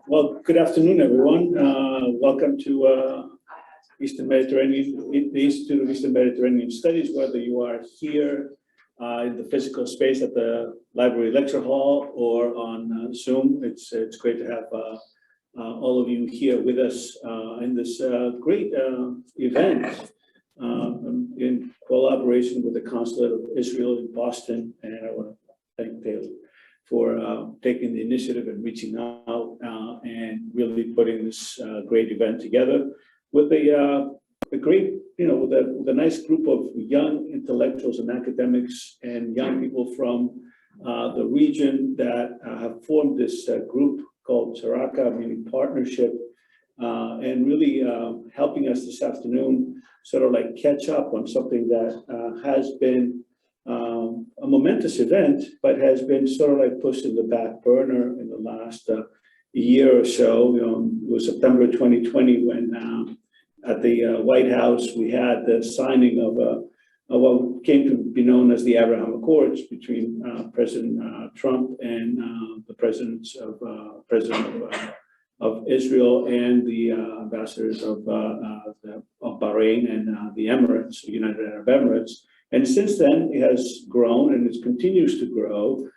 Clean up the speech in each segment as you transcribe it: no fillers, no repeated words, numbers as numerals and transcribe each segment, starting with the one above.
Well, good afternoon, everyone. Welcome to Eastern Mediterranean, the Institute of Eastern Mediterranean Studies, whether you are here in the physical space at the library lecture hall or on Zoom. It's great to have all of you here with us in this great event in collaboration with the Consulate of Israel in Boston. And I want to thank Taylor for taking the initiative and reaching out and really putting this great event together with a great, with a nice group of young intellectuals and academics and young people from the region that have formed this group called Saraka, meaning partnership, and really helping us this afternoon sort of like catch up on something that has been a momentous event, but has been sort of like pushed in the back burner in the last year or so. It was September 2020 when at the White House we had the signing of what came to be known as the Abraham Accords between President Trump and the presidents of Israel and the ambassadors of Bahrain and the Emirates, the United Arab Emirates. And since then, it has grown and it continues to grow.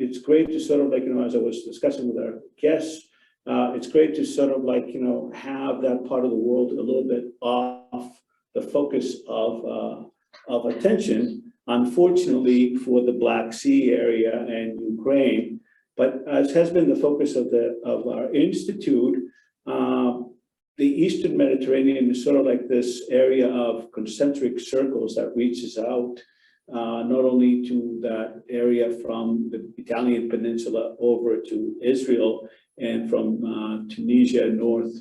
It's great to sort of like, as I was discussing with our guests, it's great to sort of like, have that part of the world a little bit off the focus of attention, unfortunately, for the Black Sea area and Ukraine. But as has been the focus of our institute, the Eastern Mediterranean is sort of like this area of concentric circles that reaches out not only to that area from the Italian peninsula over to Israel and from Tunisia north,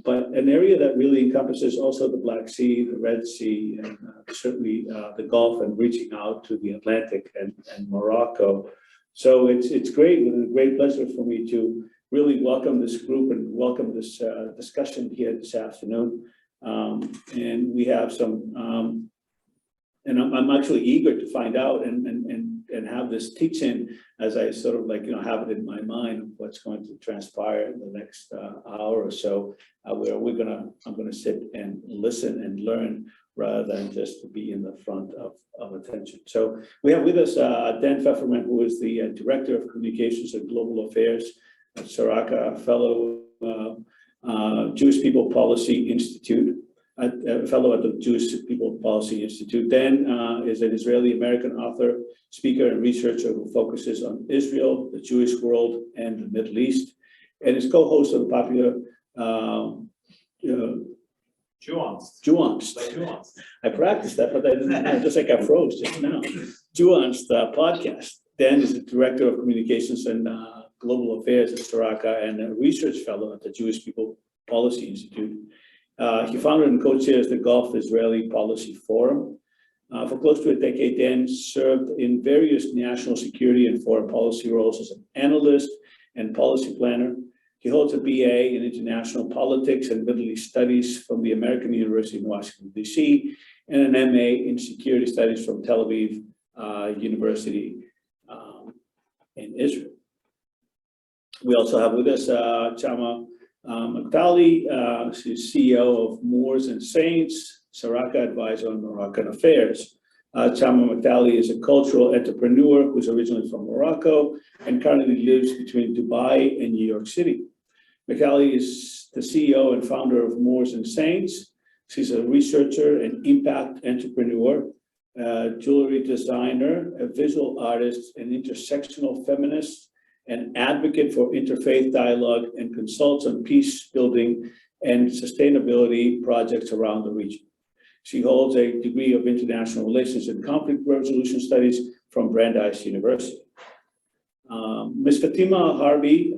but an area that really encompasses also the Black Sea, the Red Sea, and certainly the Gulf, and reaching out to the Atlantic and Morocco. So it's great, and a great pleasure for me to really welcome this group and welcome this discussion here this afternoon. And we have some, and I'm actually eager to find out and have this teaching as I sort of like, have it in my mind of what's going to transpire in the next hour or so, where I'm gonna sit and listen and learn rather than just to be in the front of attention. So we have with us Dan Pfefferman, who is the Director of Communications and Global Affairs at Saraka, a fellow Jewish People Policy Institute, a fellow at the Jewish People Policy Institute. Dan is an Israeli-American author, speaker, and researcher who focuses on Israel, the Jewish world, and the Middle East, and is co-host of the popular Nuanced. I practiced that, but I didn't know, just like I froze just now. Nuanced podcast. Dan is the Director of Communications and Global Affairs at Saraka and a research fellow at the Jewish People Policy Institute. He founded and co-chairs the Gulf Israeli Policy Forum. For close to a decade, Dan served in various national security and foreign policy roles as an analyst and policy planner. He holds a BA in International Politics and Middle East Studies from the American University in Washington, D.C., and an MA in Security Studies from Tel Aviv University in Israel. We also have with us Chama Magdali. She's CEO of Moors and Saints, Saraka advisor on Moroccan affairs. Chama Magdali is a cultural entrepreneur who's originally from Morocco and currently lives between Dubai and New York City. Magdali is the CEO and founder of Moors and Saints. She's a researcher and impact entrepreneur, jewelry designer, a visual artist, an intersectional feminist, an advocate for interfaith dialogue, and consults on peace building and sustainability projects around the region. She holds a degree of international relations and conflict resolution studies from Brandeis University. Ms. Fatima Harbi,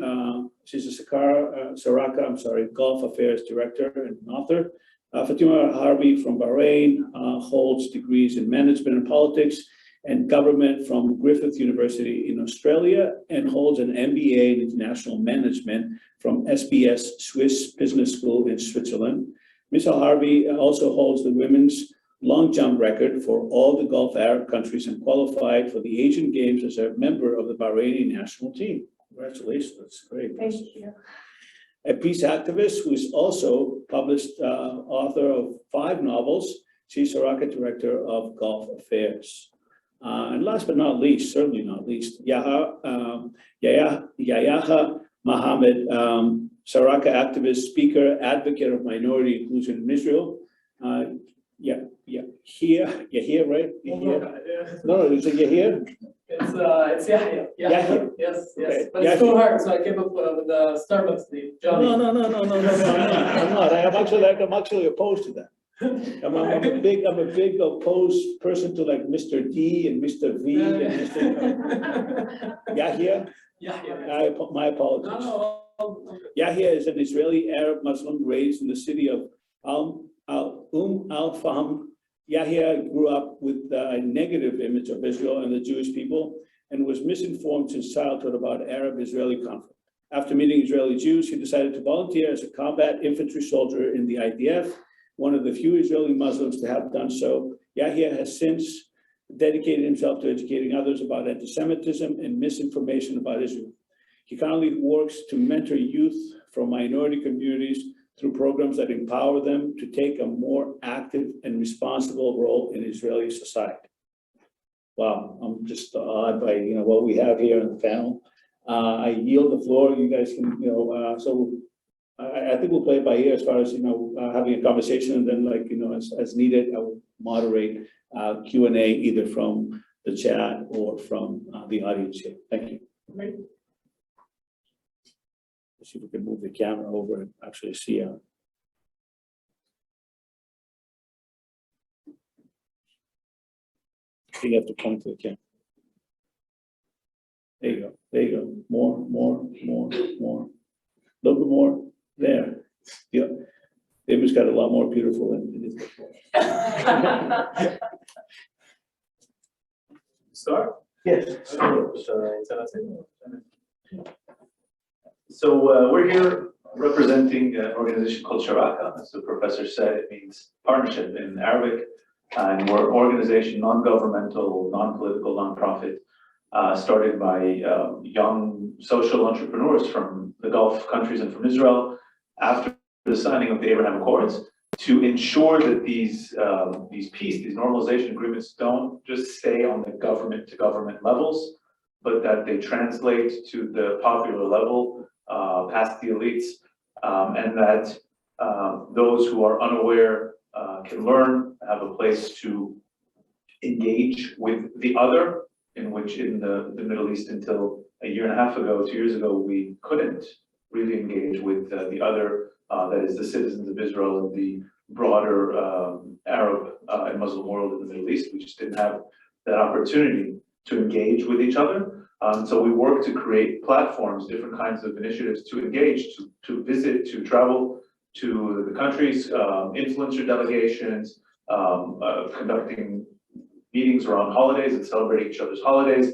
she's a Saraka Gulf Affairs Director and author. Fatima Harbi from Bahrain holds degrees in management and politics and government from Griffith University in Australia, and holds an MBA in international management from SBS Swiss Business School in Switzerland. Ms. Harbi also holds the women's long jump record for all the Gulf Arab countries and qualified for the Asian Games as a member of the Bahraini national team. Congratulations, that's great. Thank you. A peace activist who's also published, author of 5 novels. She's Saraka, Director of Gulf Affairs. And last but not least, certainly not least, Yayaha Mohammed, Saraka activist, speaker, advocate of minority inclusion in Israel. Here, right? No, is it Yahya? It's Yahya. Yahya. Yes, Okay. but it's too hard, so I came up with the Starbucks name, Johnny. No, I'm not. I'm actually opposed to that. I'm a big opposed person to like Mr. D and Mr. V and Mr. Yahya. Yahya. My apologies. No. Yahya is an Israeli Arab Muslim raised in the city of al-Fahm. Yahya grew up with a negative image of Israel and the Jewish people and was misinformed since childhood about Arab-Israeli conflict. After meeting Israeli Jews, he decided to volunteer as a combat infantry soldier in the IDF, one of the few Israeli Muslims to have done so. Yahya has since dedicated himself to educating others about anti-Semitism and misinformation about Israel. He currently works to mentor youth from minority communities through programs that empower them to take a more active and responsible role in Israeli society. Wow, I'm just awed by what we have here in the panel. I yield the floor. You guys can so I think we'll play it by ear as far as having a conversation, and then as needed, I will moderate Q&A either from the chat or from the audience here. Thank you. Great. Let's see if we can move the camera over and actually see. I think you have to point to the camera. There you go. There you go. More. A little bit more. There. Yeah. The image got a lot more beautiful than it is before. Start? Yes. So we're here representing an organization called Sharaka. As the professor said, it means partnership in Arabic. And we're an organization, non-governmental, non-political, non-profit, started by young social entrepreneurs from the Gulf countries and from Israel after the signing of the Abraham Accords, to ensure that these normalization agreements don't just stay on the government to government levels, but that they translate to the popular level, past the elites, and that those who are unaware can learn, have a place to engage with the other, in which in the Middle East until a year and a half ago, 2 years ago, we couldn't really engage with the other, that is the citizens of Israel and the broader Arab and Muslim world in the Middle East. We just didn't have that opportunity to engage with each other. So we work to create platforms, different kinds of initiatives to engage, to visit, to travel to the countries, influencer delegations, conducting meetings around holidays and celebrating each other's holidays,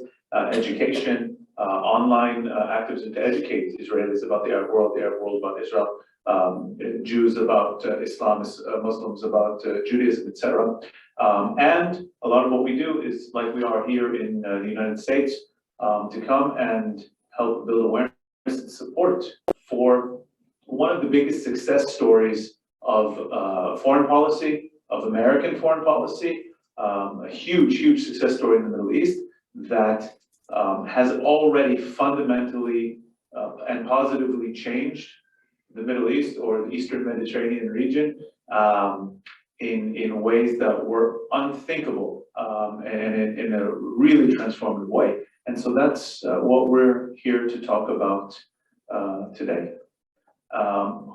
education, online activism to educate Israelis about the Arab world about Israel, Jews about Islam, Muslims about Judaism, etc. And a lot of what we do is like we are here in the United States, to come and help build awareness and support for one of the biggest success stories of foreign policy, of American foreign policy, a huge success story in the Middle East that has already fundamentally and positively changed the Middle East or the Eastern Mediterranean region in ways that were unthinkable and in a really transformative way. And so that's what we're here to talk about today.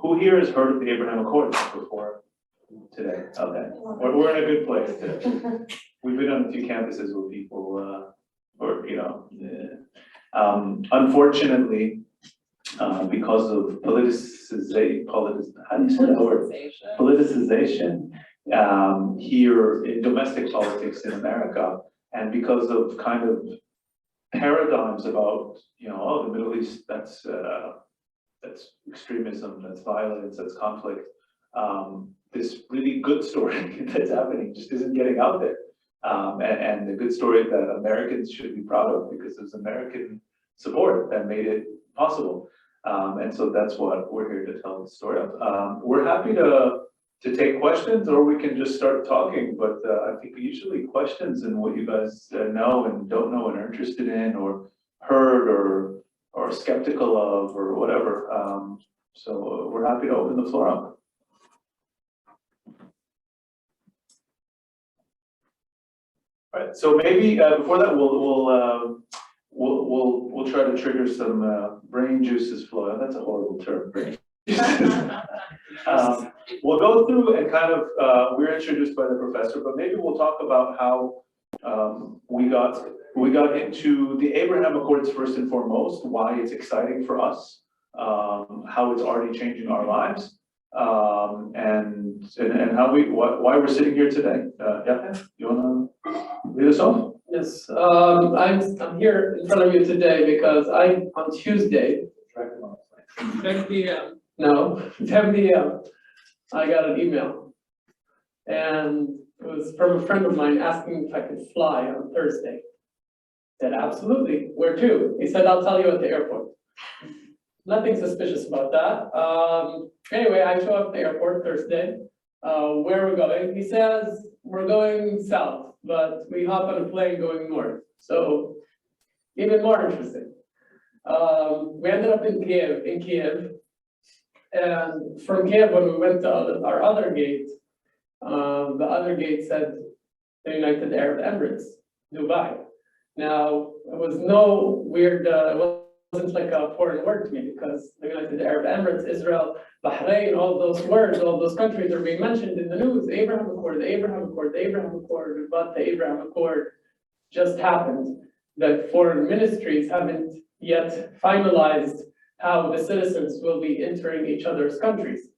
Who here has heard of the Abraham Accords before today? Okay, we're in a good place today. We've been on a few campuses with people, unfortunately, because of politicization here in domestic politics in America, and because of kind of paradigms about, the Middle East, that's extremism, that's violence, that's conflict. This really good story that's happening just isn't getting out there. And the good story that Americans should be proud of, because as American support that made it possible. And so that's what we're here to tell the story of. We're happy to take questions, or we can just start talking, but I think usually questions and what you guys know and don't know and are interested in or heard or skeptical of or whatever. So we're happy to open the floor up. All right, so maybe before that, we'll try to trigger some brain juices flowing. That's a horrible term, brain juices. We'll go through and kind of, we're introduced by the professor, but maybe we'll talk about how we got into the Abraham Accords first and foremost, why it's exciting for us, how it's already changing our lives, and how why we're sitting here today. Yeah, you wanna lead us off? Yes, I'm here in front of you today because on Tuesday, 10 p.m. No, 10 p.m. I got an email, and it was from a friend of mine asking if I could fly on Thursday. I said, absolutely, where to? He said, I'll tell you at the airport. Nothing suspicious about that. Anyway, I show up at the airport Thursday. Where are we going? He says, we're going south, but we hop on a plane going north. So even more interesting. We ended up in Kiev. And from Kiev, when we went to our other gate, the other gate said the United Arab Emirates, Dubai. Now, it was no weird, it wasn't like a foreign word to me because the United Arab Emirates, Israel, Bahrain, all those words, all those countries are being mentioned in the news. The Abraham Accord, the Abraham Accord, the Abraham Accord, but the Abraham Accord just happened. That foreign ministries haven't yet finalized how the citizens will be entering each other's countries.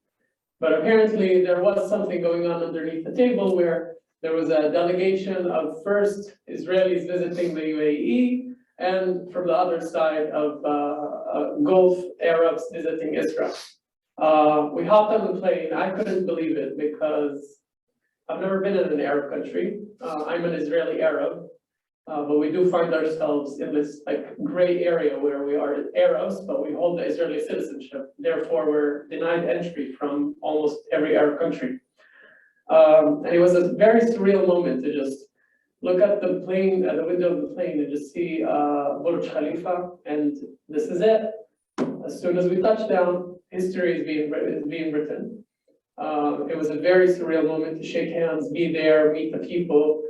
But apparently there was something going on underneath the table where there was a delegation of first Israelis visiting the UAE and from the other side of Gulf Arabs visiting Israel. We hopped on the plane. I couldn't believe it because I've never been in an Arab country. I'm an Israeli Arab. But we do find ourselves in this like gray area where we are Arabs, but we hold the Israeli citizenship. Therefore, we're denied entry from almost every Arab country. And it was a very surreal moment to just look at the plane, at the window of the plane, and just see Burj Khalifa, and this is it. As soon as we touch down, history is being written. It was a very surreal moment to shake hands, be there, meet the people.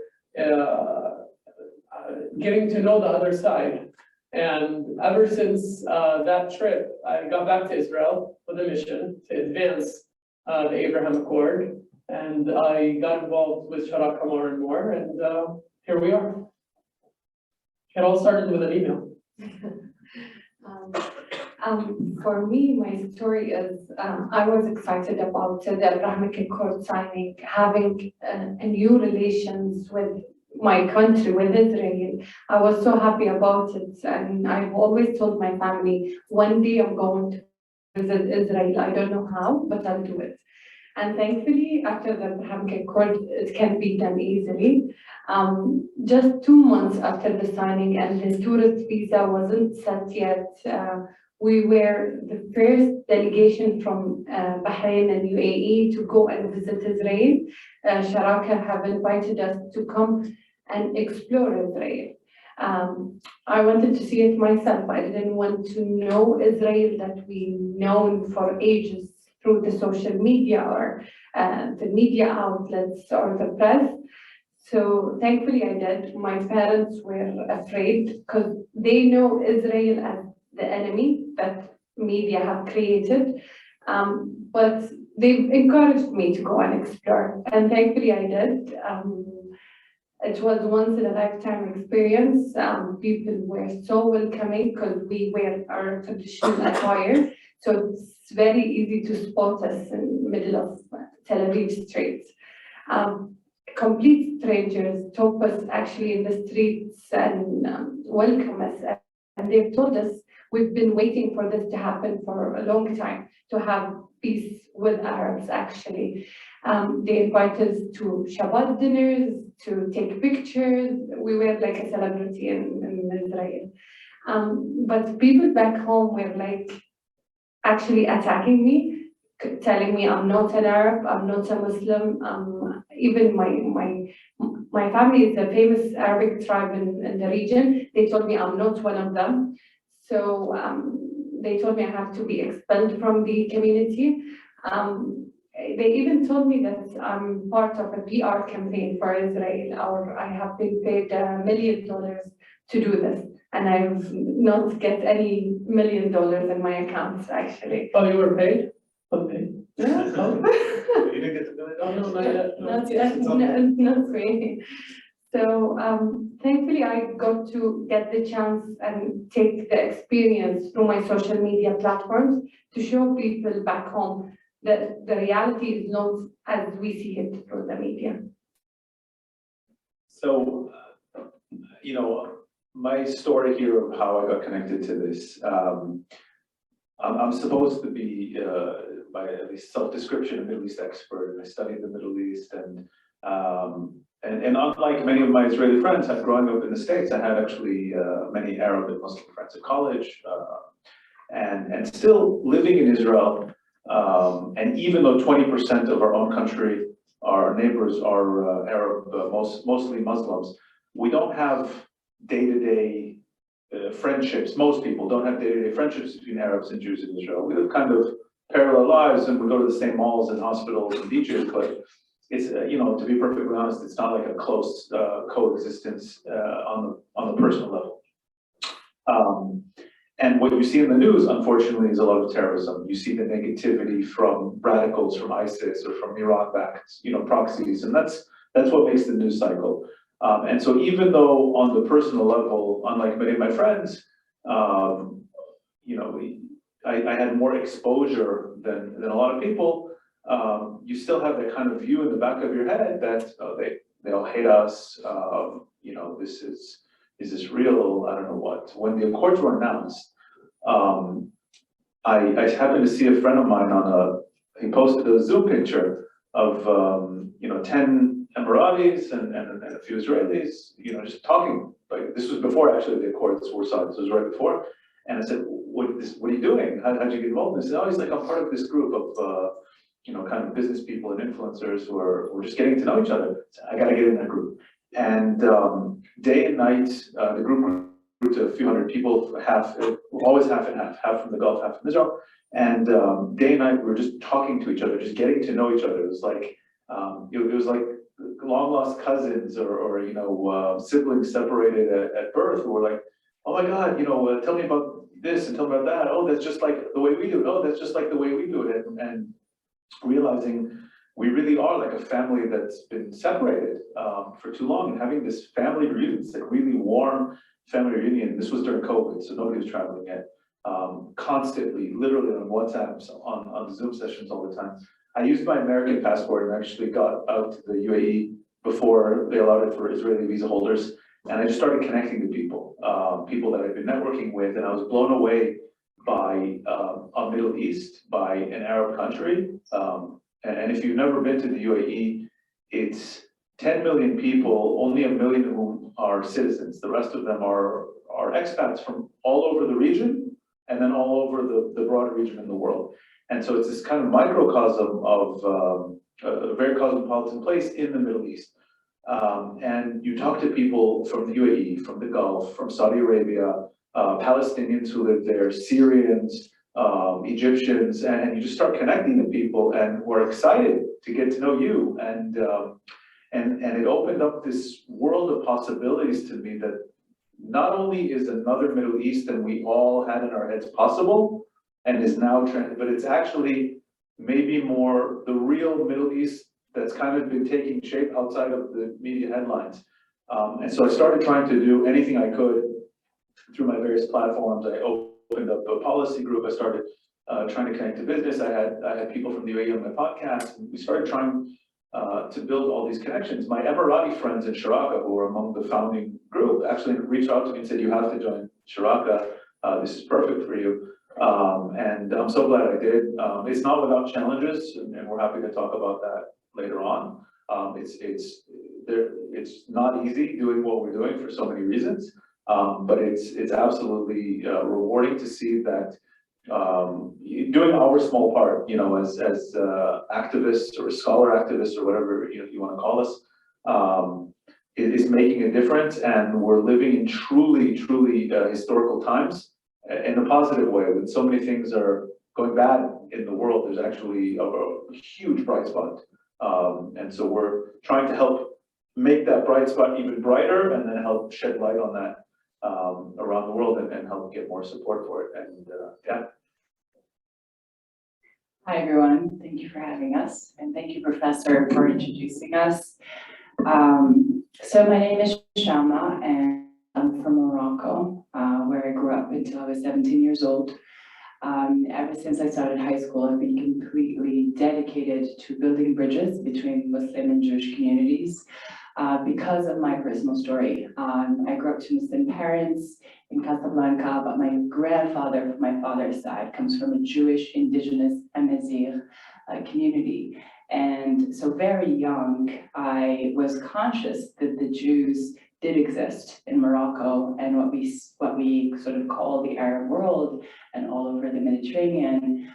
Getting to know the other side. And ever since that trip, I got back to Israel with a mission to advance the Abraham Accord. And I got involved with Sharaka more and more, and here we are. It all started with an email. For me, my story is I was excited about the Abrahamic Accord signing, having a new relations with my country, with Israel. I was so happy about it, and I've always told my family, one day I'm going to visit Israel. I don't know how, but I'll do it. And thankfully, after the Abrahamic Accord, it can be done easily. Just 2 months after the signing and the tourist visa wasn't set yet, we were the first delegation from Bahrain and UAE to go and visit Israel. Sharaka have invited us to come and explore Israel. I wanted to see it myself. I didn't want to know Israel that we've known for ages through the social media or the media outlets or the press. So thankfully I did. My parents were afraid because they know Israel as the enemy that media have created. But they encouraged me to go and explore. And thankfully I did. It was once in a lifetime experience. People were so welcoming because we wear our traditional attire. So it's very easy to spot us in the middle of Tel Aviv streets. Complete strangers talk us actually in the streets and welcome us. And they've told us we've been waiting for this to happen for a long time, to have peace with Arabs actually. They invite us to Shabbat dinners, to take pictures. We were like a celebrity in Israel. But people back home were like actually attacking me, telling me I'm not an Arab, I'm not a Muslim. Even my family is a famous Arabic tribe in the region. They told me I'm not one of them. So they told me I have to be expelled from the community. They even told me that I'm part of a PR campaign for Israel, or I have been paid $1 million to do this. And I've not get any $1 million in my accounts, actually. Oh, you were paid? Okay. Yeah. Oh, You didn't get the $1 no, million? not yet. No. Not yet, not really. So thankfully, I got to get the chance and take the experience through my social media platforms to show people back home that the reality is not as we see it through the media. So, my story here of how I got connected to this, I'm supposed to be, by at least self-description, a Middle East expert, and I studied the Middle East, and unlike many of my Israeli friends, growing up in the States, I had actually many Arab and Muslim friends at college, and still living in Israel, and even though 20% of our own country, our neighbors are Arab, mostly Muslims, we don't have day-to-day friendships. Most people don't have day-to-day friendships between Arabs and Jews in Israel. We live kind of parallel lives, and we go to the same malls and hospitals and beaches, but it's, to be perfectly honest, it's not like a close coexistence on the personal level. And what you see in the news, unfortunately, is a lot of terrorism. You see the negativity from radicals, from ISIS, or from Iraq-backed, proxies, and that's what makes the news cycle. And so, even though on the personal level, unlike many of my friends, I had more exposure than a lot of people. You still have that kind of view in the back of your head that they all hate us. Is this real? I don't know what. When the Accords were announced, I happened to see a friend of mine he posted a Zoom picture of 10 Emiratis and a few Israelis, just talking. Like, this was before actually the Accords were signed. This was right before. And I said, what are you doing? How'd you get involved in this? And I was like, I'm part of this group of kind of business people and influencers who are just getting to know each other. So I gotta get in that group. And day and night, the group grew to a few hundred people, always half and half from the Gulf, half from Israel. And day and night, we were just talking to each other, just getting to know each other. It was like long lost cousins or siblings separated at birth who were like, oh my God, tell me about this and tell me about that. Oh, that's just like the way we do it. Oh, that's just like the way we do it. And realizing we really are like a family that's been separated for too long, and having this family reunion, it's like really warm family reunion. This was during COVID, so nobody was traveling yet. Constantly, literally on WhatsApp, on Zoom sessions all the time. I used my American passport and actually got out to the UAE before they allowed it for Israeli visa holders. And I just started connecting to people that I've been networking with, and I was blown away by a Middle East, by an Arab country. And if you've never been to the UAE, it's 10 million people, only 1 million of whom are citizens. The rest of them are expats from all over the region, and then all over the broader region in the world. And so it's this kind of microcosm of a very cosmopolitan place in the Middle East. And you talk to people from the UAE, from the Gulf, from Saudi Arabia, Palestinians who live there, Syrians, Egyptians, and you just start connecting to people, and we're excited to get to know you. And it opened up this world of possibilities to me that not only is another Middle East than we all had in our heads possible, and is now but it's actually maybe more the real Middle East that's kind of been taking shape outside of the media headlines. And so I started trying to do anything I could through my various platforms. I opened up a policy group. I started trying to connect to business. I had people from the UAE on my podcast, and we started trying to build all these connections. My Emirati friends in Sharaka, who were among the founding group, actually reached out to me and said, you have to join Sharaka. This is perfect for you. And I'm so glad I did. It's not without challenges, and we're happy to talk about that later on. It's not easy doing what we're doing for so many reasons. But it's absolutely rewarding to see that doing our small part, as activists or scholar activists or whatever you want to call us, is making a difference, and we're living in truly historical times in a positive way. When so many things are going bad in the world, there's actually a huge bright spot, and so we're trying to help make that bright spot even brighter, and then help shed light on that around the world, and help get more support for it. And yeah. Hi, everyone. Thank you for having us, and thank you, Professor, for introducing us. So my name is Shama, and I'm from Morocco, where I grew up until I was 17 years old. Ever since I started high school, I've been completely dedicated to building bridges between Muslim and Jewish communities because of my personal story. I grew up to Muslim parents in Casablanca, but my grandfather from my father's side comes from a Jewish indigenous Amazigh community. And so very young, I was conscious that the Jews did exist in Morocco and what we sort of call the Arab world and all over the Mediterranean,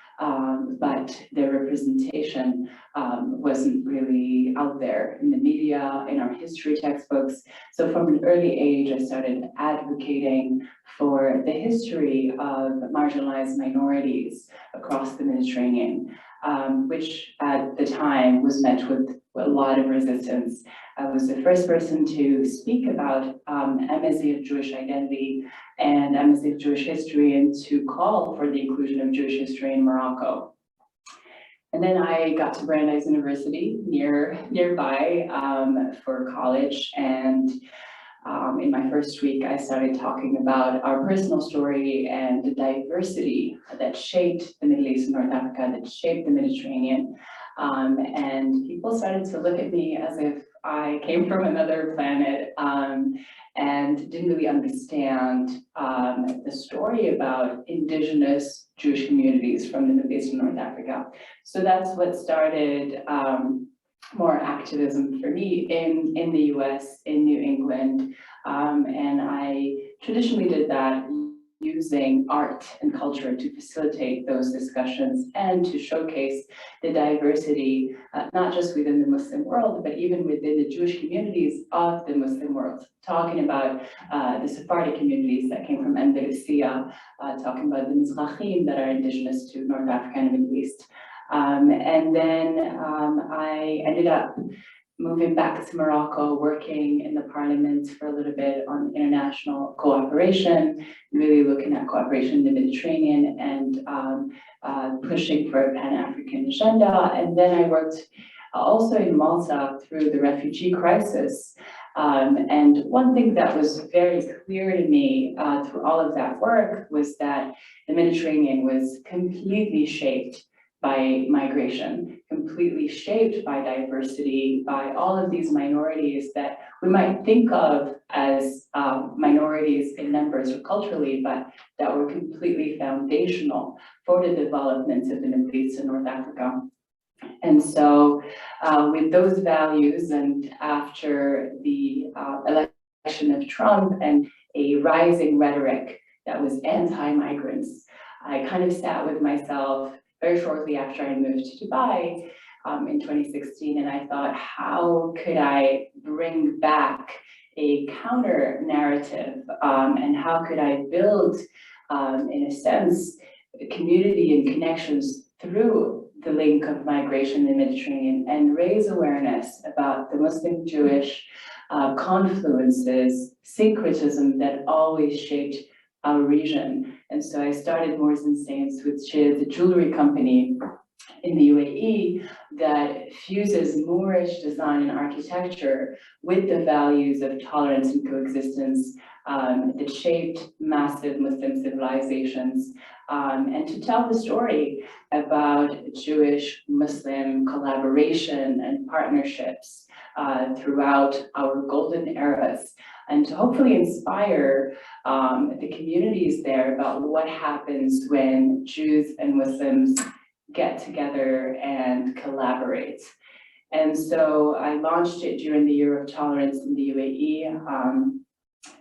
but their representation wasn't really out there in the media, in our history textbooks. So from an early age, I started advocating for the history of marginalized minorities across the Mediterranean, which at the time was met with a lot of resistance. I was the first person to speak about Amazigh Jewish identity and Amazigh Jewish history, and to call for the inclusion of Jewish history in Morocco. And then I got to Brandeis University nearby for college, and in my first week, I started talking about our personal story and the diversity that shaped the Middle East and North Africa, that shaped the Mediterranean. And people started to look at me as if I came from another planet and didn't really understand the story about indigenous Jewish communities from the Middle East and North Africa. So that's what started more activism for me in the US, in New England. And I traditionally did that using art and culture to facilitate those discussions and to showcase the diversity, not just within the Muslim world, but even within the Jewish communities of the Muslim world. Talking about the Sephardic communities that came from Andalusia, talking about the Mizrahim that are indigenous to North Africa and the Middle East. And then I ended up moving back to Morocco, working in the parliament for a little bit on international cooperation, really looking at cooperation in the Mediterranean and pushing for a Pan-African agenda. And then I worked also in Malta through the refugee crisis. And one thing that was very clear to me through all of that work was that the Mediterranean was completely shaped by migration, completely shaped by diversity, by all of these minorities that we might think of as minorities in numbers or culturally, but that were completely foundational for the development of the Middle East and North Africa. And so with those values, and after the election of Trump and a rising rhetoric that was anti-migrants, I kind of sat with myself very shortly after I moved to Dubai in 2016, and I thought, how could I bring back a counter narrative, and how could I build, in a sense, community and connections through the link of migration in the Mediterranean, and raise awareness about the Muslim-Jewish confluences, syncretism that always shaped our region. And so I started Moors and Saints, which is a jewelry company in the UAE that fuses Moorish design and architecture with the values of tolerance and coexistence that shaped massive Muslim civilizations, and to tell the story about Jewish-Muslim collaboration and partnerships throughout our golden eras, and to hopefully inspire the communities there about what happens when Jews and Muslims get together and collaborate. And so I launched it during the Year of Tolerance in the UAE,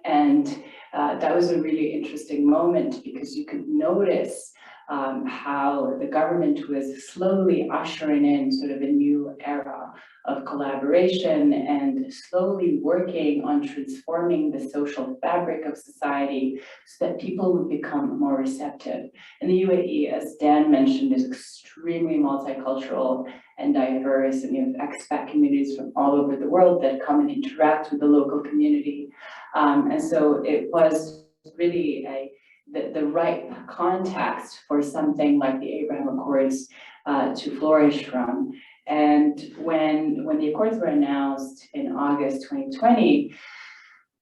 and that was a really interesting moment because you could notice how the government was slowly ushering in sort of a new era of collaboration and slowly working on transforming the social fabric of society so that people would become more receptive. And the UAE, as Dan mentioned, is extremely multicultural and diverse, and you have expat communities from all over the world that come and interact with the local community. And so it was really the right context for something like the Abraham Accords to flourish from. And when the Accords were announced in August 2020,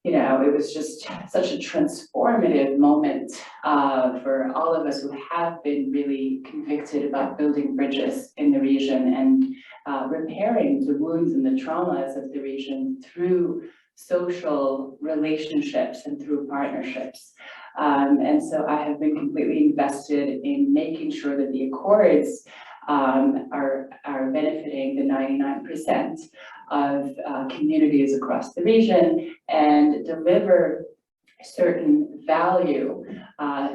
you know, it was just such a transformative moment for all of us who have been really convicted about building bridges in the region and repairing the wounds and the traumas of the region through social relationships and through partnerships. And so I have been completely invested in making sure that the Accords are benefiting the 99% of communities across the region and deliver certain value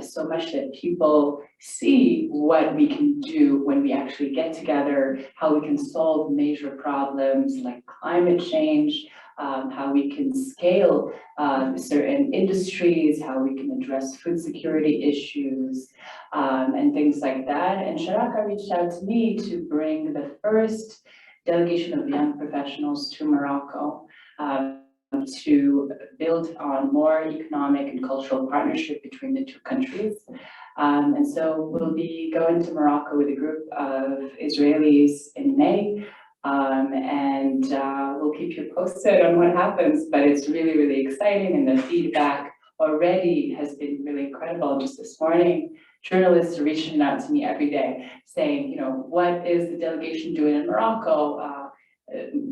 so much that people see what we can do when we actually get together, how we can solve major problems like climate change, how we can scale certain industries, how we can address food security issues, and things like that. And Sharaka reached out to me to bring the first delegation of young professionals to Morocco to build on more economic and cultural partnership between the two countries. And so we'll be going to Morocco with a group of Israelis in May. And we'll keep you posted on what happens, but it's really, really exciting, and the feedback already has been really incredible. Just this morning, journalists are reaching out to me every day saying, you know, what is the delegation doing in Morocco?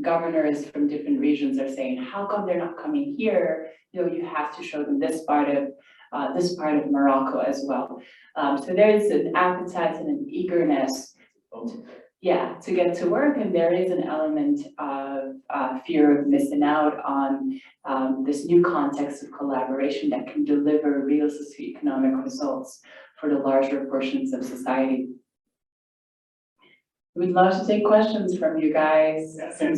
Governors from different regions are saying, how come they're not coming here? You know, you have to show them this part of Morocco as well. So there's an appetite and an eagerness to get to work, and there is an element of fear of missing out on this new context of collaboration that can deliver real socioeconomic results for the larger portions of society. We'd love to take questions from you guys. And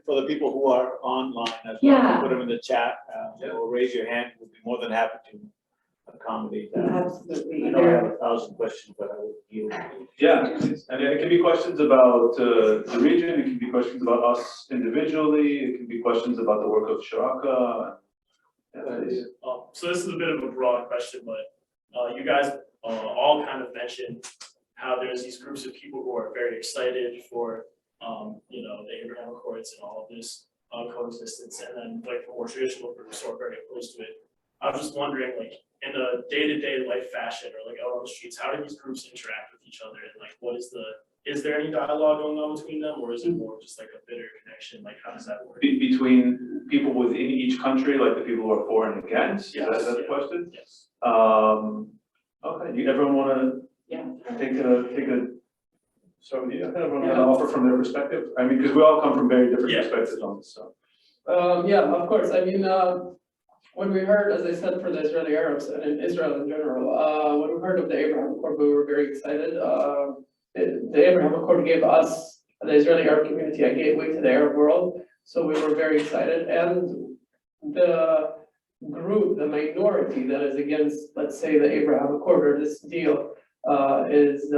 for the people who are online as well, Yeah. put them in the chat, or raise your hand, we'll be more than happy to accommodate that. Absolutely. I know I have 1,000 questions, but I will yield. Yeah, and it can be questions about the region, it can be questions about us individually, it can be questions about the work of Sharaka. So this is a bit of a broad question, but you guys all kind of mentioned how there's these groups of people who are very excited for, you know, the Abraham Accords and all of this coexistence, and then like the more traditional groups who are very opposed to it. I was just wondering, like, in a day-to-day life fashion or like out on the streets, how do these groups interact with each other, and like is there any dialogue going on between them, or is it more just like a bitter connection? Like, how does that work? Between people within each country, like the people who are for and against, is that the question? Yes. Okay, everyone wanna take a, start with you, everyone have an offer from their perspective? I mean, because we all come from very different perspectives on this, so. Yeah, of course. I mean, when we heard, as I said, for the Israeli Arabs and in Israel in general, when we heard of the Abraham Accord, we were very excited. The Abraham Accord gave us, the Israeli Arab community, a gateway to the Arab world, so we were very excited. And the group, the minority that is against, let's say, the Abraham Accord or this deal, is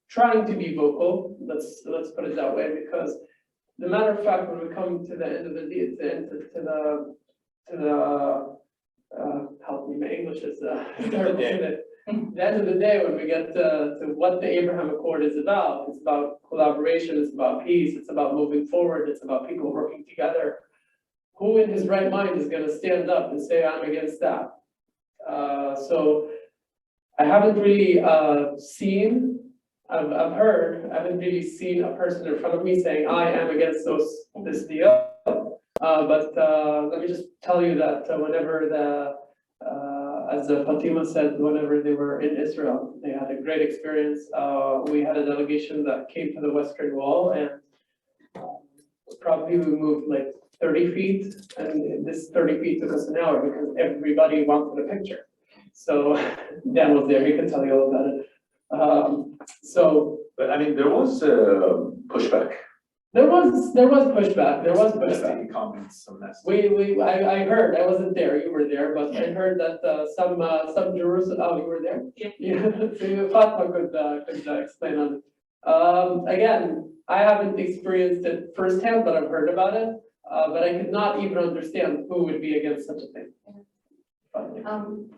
trying to be vocal. Let's put it that way, because the matter of fact, when we come to the end of the deal, help me, my English is terrible today. The end of the day, when we get to what the Abraham Accord is about, it's about collaboration, it's about peace, it's about moving forward, it's about people working together. Who in his right mind is gonna stand up and say, I'm against that? So I haven't really I've heard, I haven't really seen a person in front of me saying, I am against this deal. But let me just tell you that whenever as Fatima said, whenever they were in Israel, they had a great experience. We had a delegation that came to the Western Wall, and probably we moved like 30 feet, and this 30 feet took us an hour because everybody wanted a picture. So Dan was there, he can tell you all about it. So But I mean, there was pushback. there was pushback, Nasty comments, some nasty. I heard, I wasn't there, you were there, but I heard that, some Jerusalem, oh, you were there? Yeah, so Fatma could explain on it. Again, I haven't experienced it firsthand, but I've heard about it, but I could not even understand who would be against such a thing.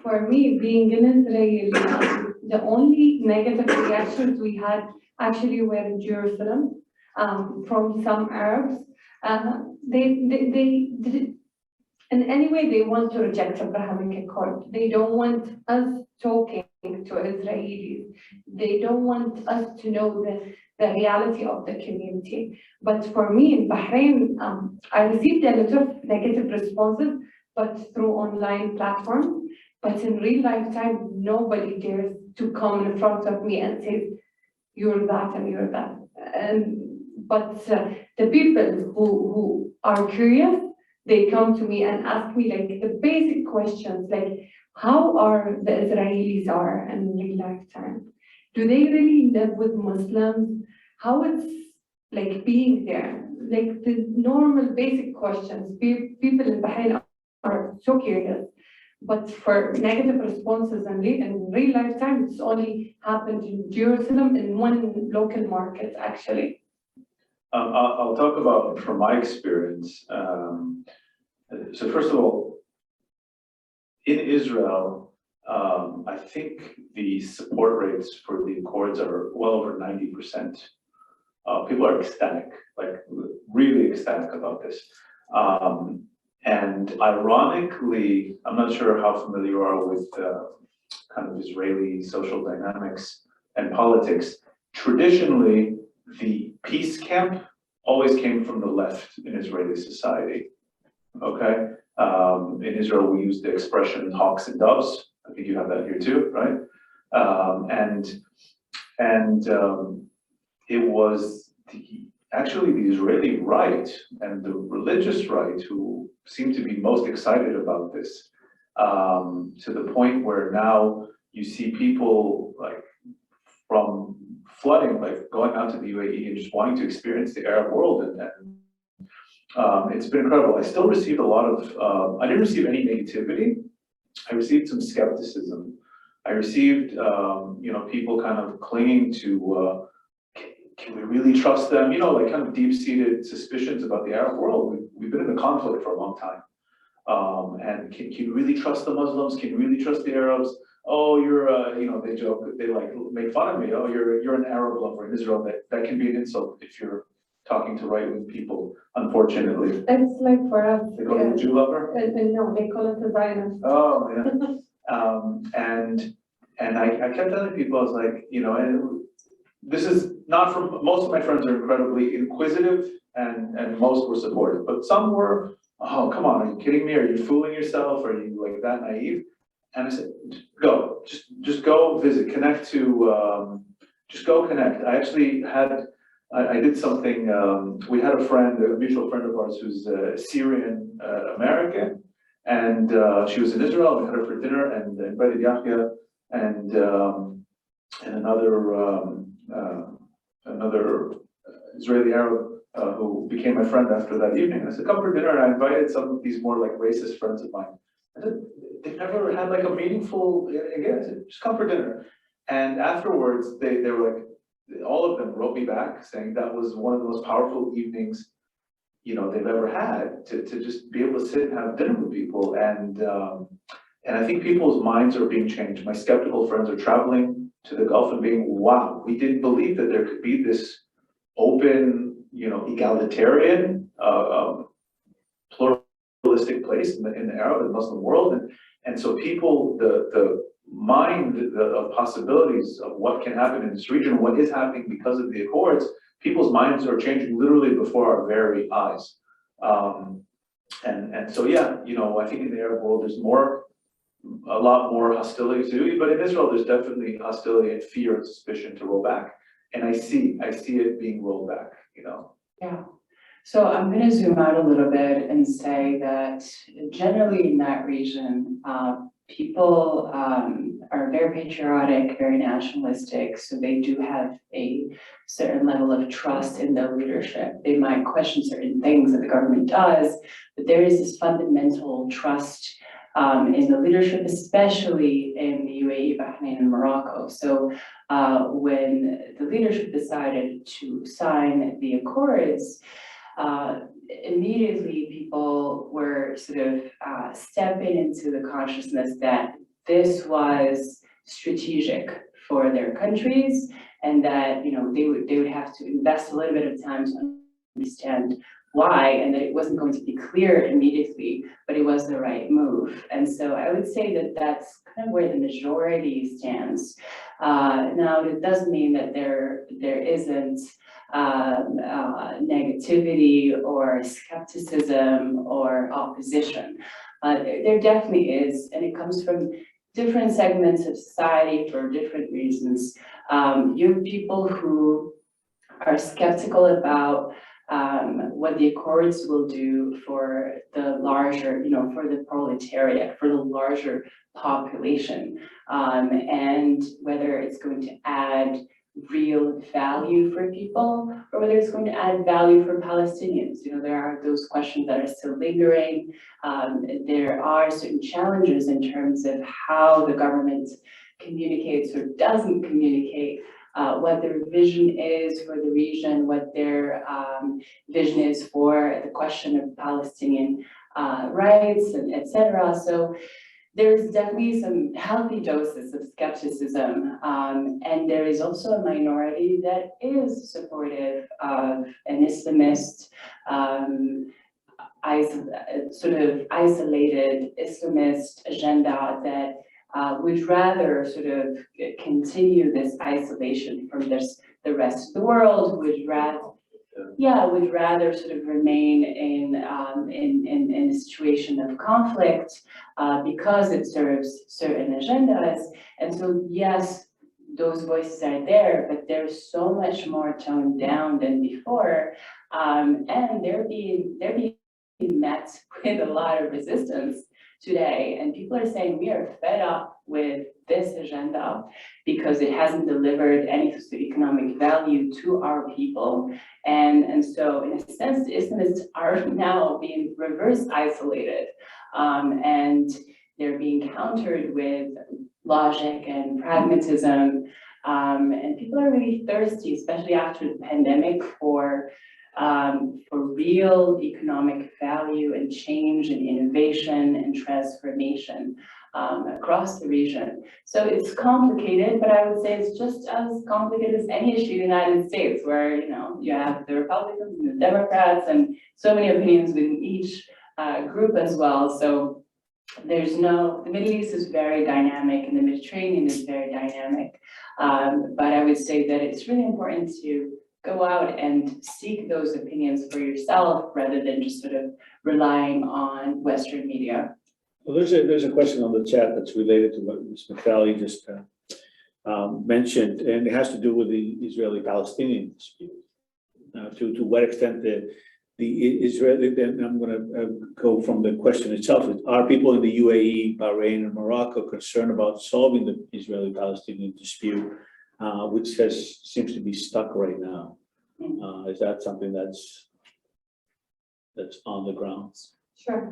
For me, being in Israel, the only negative reactions we had actually were in Jerusalem, from some Arabs. They in any way, they want to reject Abrahamic Accord. They don't want us talking to Israelis. They don't want us to know the reality of the community. But for me in Bahrain, I received a lot of negative responses, but through online platforms. But in real lifetime, nobody dares to come in front of me and say, you're that and you're that. But the people who are curious, they come to me and ask me like the basic questions, like how are the Israelis are in real lifetime? Do they really live with Muslims? How it's like being there? Like the normal basic questions. People in Bahrain are so curious. But for negative responses in real lifetime, it's only happened in Jerusalem in one local market, actually. I'll talk about from my experience. So first of all, in Israel, I think the support rates for the Accords are well over 90%. People are ecstatic, like really ecstatic about this. And ironically, I'm not sure how familiar you are with kind of Israeli social dynamics and politics. Traditionally, the peace camp always came from the left in Israeli society, okay? In Israel, we use the expression hawks and doves. I think you have that here too, right? It was actually the Israeli right and the religious right who seem to be most excited about this, to the point where now you see people like from flooding, like going out to the UAE and just wanting to experience the Arab world, and it's been incredible. I still received a lot of, I didn't receive any negativity. I received some skepticism. I received, people kind of clinging to, can we really trust them? You know, like kind of deep-seated suspicions about the Arab world. We've been in a conflict for a long time. And can you really trust the Muslims? Can you really trust the Arabs? Oh, you're, they joke, they like make fun of me. Oh, you're an Arab lover in Israel. That can be an insult if you're talking to right-wing people, unfortunately. It's like for us. They call you a Jew lover? No, they call it a Zionist. Oh, yeah. And I kept telling people, I was like, and this is not from, most of my friends are incredibly inquisitive and most were supportive, but some were, oh, come on, are you kidding me? Are you fooling yourself? Are you like that naive? And I said, go, just go visit, connect to, just go connect. I actually I did something, we had a mutual friend of ours who's Syrian American, and she was in Israel. We had her for dinner and invited Yahya and another Israeli Arab who became my friend after that evening. I said, come for dinner, and I invited some of these more like racist friends of mine. I said, they've never had like a meaningful, again, I said, just come for dinner. And afterwards, they were like, all of them wrote me back saying that was one of the most powerful evenings, they've ever had to just be able to sit and have dinner with people. And I think people's minds are being changed. My skeptical friends are traveling to the Gulf and being, wow, we didn't believe that there could be this open, egalitarian, pluralistic place in the Arab and Muslim world. And so people, the mind of possibilities of what can happen in this region, what is happening because of the Accords, people's minds are changing literally before our very eyes. And so, yeah, I think in the Arab world, there's a lot more hostility to it, but in Israel, there's definitely hostility and fear and suspicion to roll back. And I see it being rolled back, Yeah. So I'm going to zoom out a little bit and say that generally in that region, people are very patriotic, very nationalistic, so they do have a certain level of trust in their leadership. They might question certain things that the government does, but there is this fundamental trust in the leadership, especially in the UAE, Bahrain, and Morocco. So when the leadership decided to sign the accords, immediately people were sort of stepping into the consciousness that this was strategic for their countries, and that, you know, they would have to invest a little bit of time to understand why, and that it wasn't going to be clear immediately, but it was the right move. And so I would say that that's kind of where the majority stands. Now, it doesn't mean that there isn't negativity or skepticism or opposition. There definitely is, and it comes from different segments of society for different reasons. You have people who are skeptical about what the accords will do for the larger, you know, for the proletariat, for the larger population, and whether it's going to add real value for people, or whether it's going to add value for Palestinians. You know, there are those questions that are still lingering. There are certain challenges in terms of how the government communicates or doesn't communicate what their vision is for the region, what their vision is for the question of Palestinian rights, and et cetera. So there's definitely some healthy doses of skepticism, and there is also a minority that is supportive of an Islamist, sort of isolated Islamist agenda that would rather sort of continue this isolation from the rest of the world, would rather sort of remain in a situation of conflict because it serves certain agendas. And so, yes, those voices are there, but they're so much more toned down than before, and they're being met with a lot of resistance today. And people are saying we are fed up with this agenda because it hasn't delivered any economic value to our people. And so in a sense, the Islamists are now being reverse isolated, and they're being countered with logic and pragmatism. And people are really thirsty, especially after the pandemic, for real economic value and change and innovation and transformation across the region. So it's complicated, but I would say it's just as complicated as any issue in the United States, where, you know, you have the Republicans and the Democrats and so many opinions within each group as well. So the Middle East is very dynamic and the Mediterranean is very dynamic. But I would say that it's really important to go out and seek those opinions for yourself rather than just sort of relying on Western media. Well, there's a question on the chat that's related to what Ms. McFally just mentioned, and it has to do with the Israeli-Palestinian dispute. To what extent the Israeli, then I'm going to go from the question itself. Are people in the UAE, Bahrain, and Morocco concerned about solving the Israeli-Palestinian dispute, which seems to be stuck right now? Is that something that's on the ground? Sure.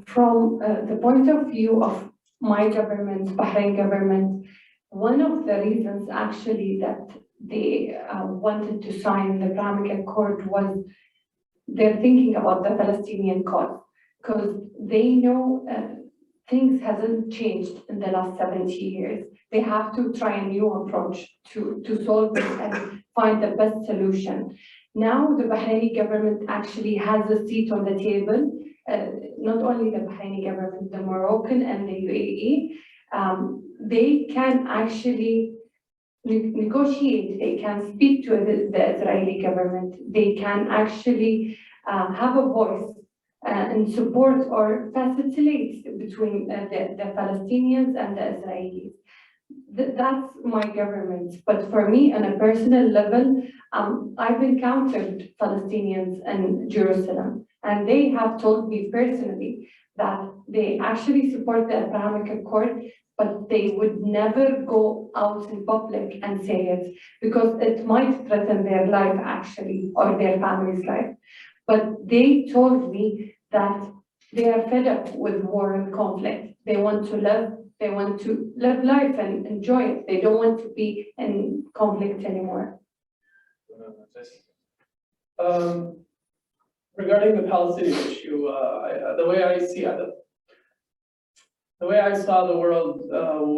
From the point of view of my government, Bahrain government, one of the reasons actually that they wanted to sign the Abrahamic Accord was they're thinking about the Palestinian cause, because they know things hasn't changed in the last 70 years. They have to try a new approach to solve it and find the best solution. Now the Bahraini government actually has a seat on the table, not only the Bahraini government, the Moroccan and the UAE. They can actually negotiate, they can speak to the Israeli government, they can actually have a voice and support or facilitate between the Palestinians and the Israelis. that's my government. But for me, on a personal level, I've encountered Palestinians in Jerusalem, and they have told me personally that they actually support the Abrahamic Accord, but they would never go out in public and say it because it might threaten their life actually, or their family's life. But they told me that they are fed up with war and conflict. They want to live life and enjoy it. They don't want to be in conflict anymore. Regarding the Palestinian issue, the way I see it, the way I saw the world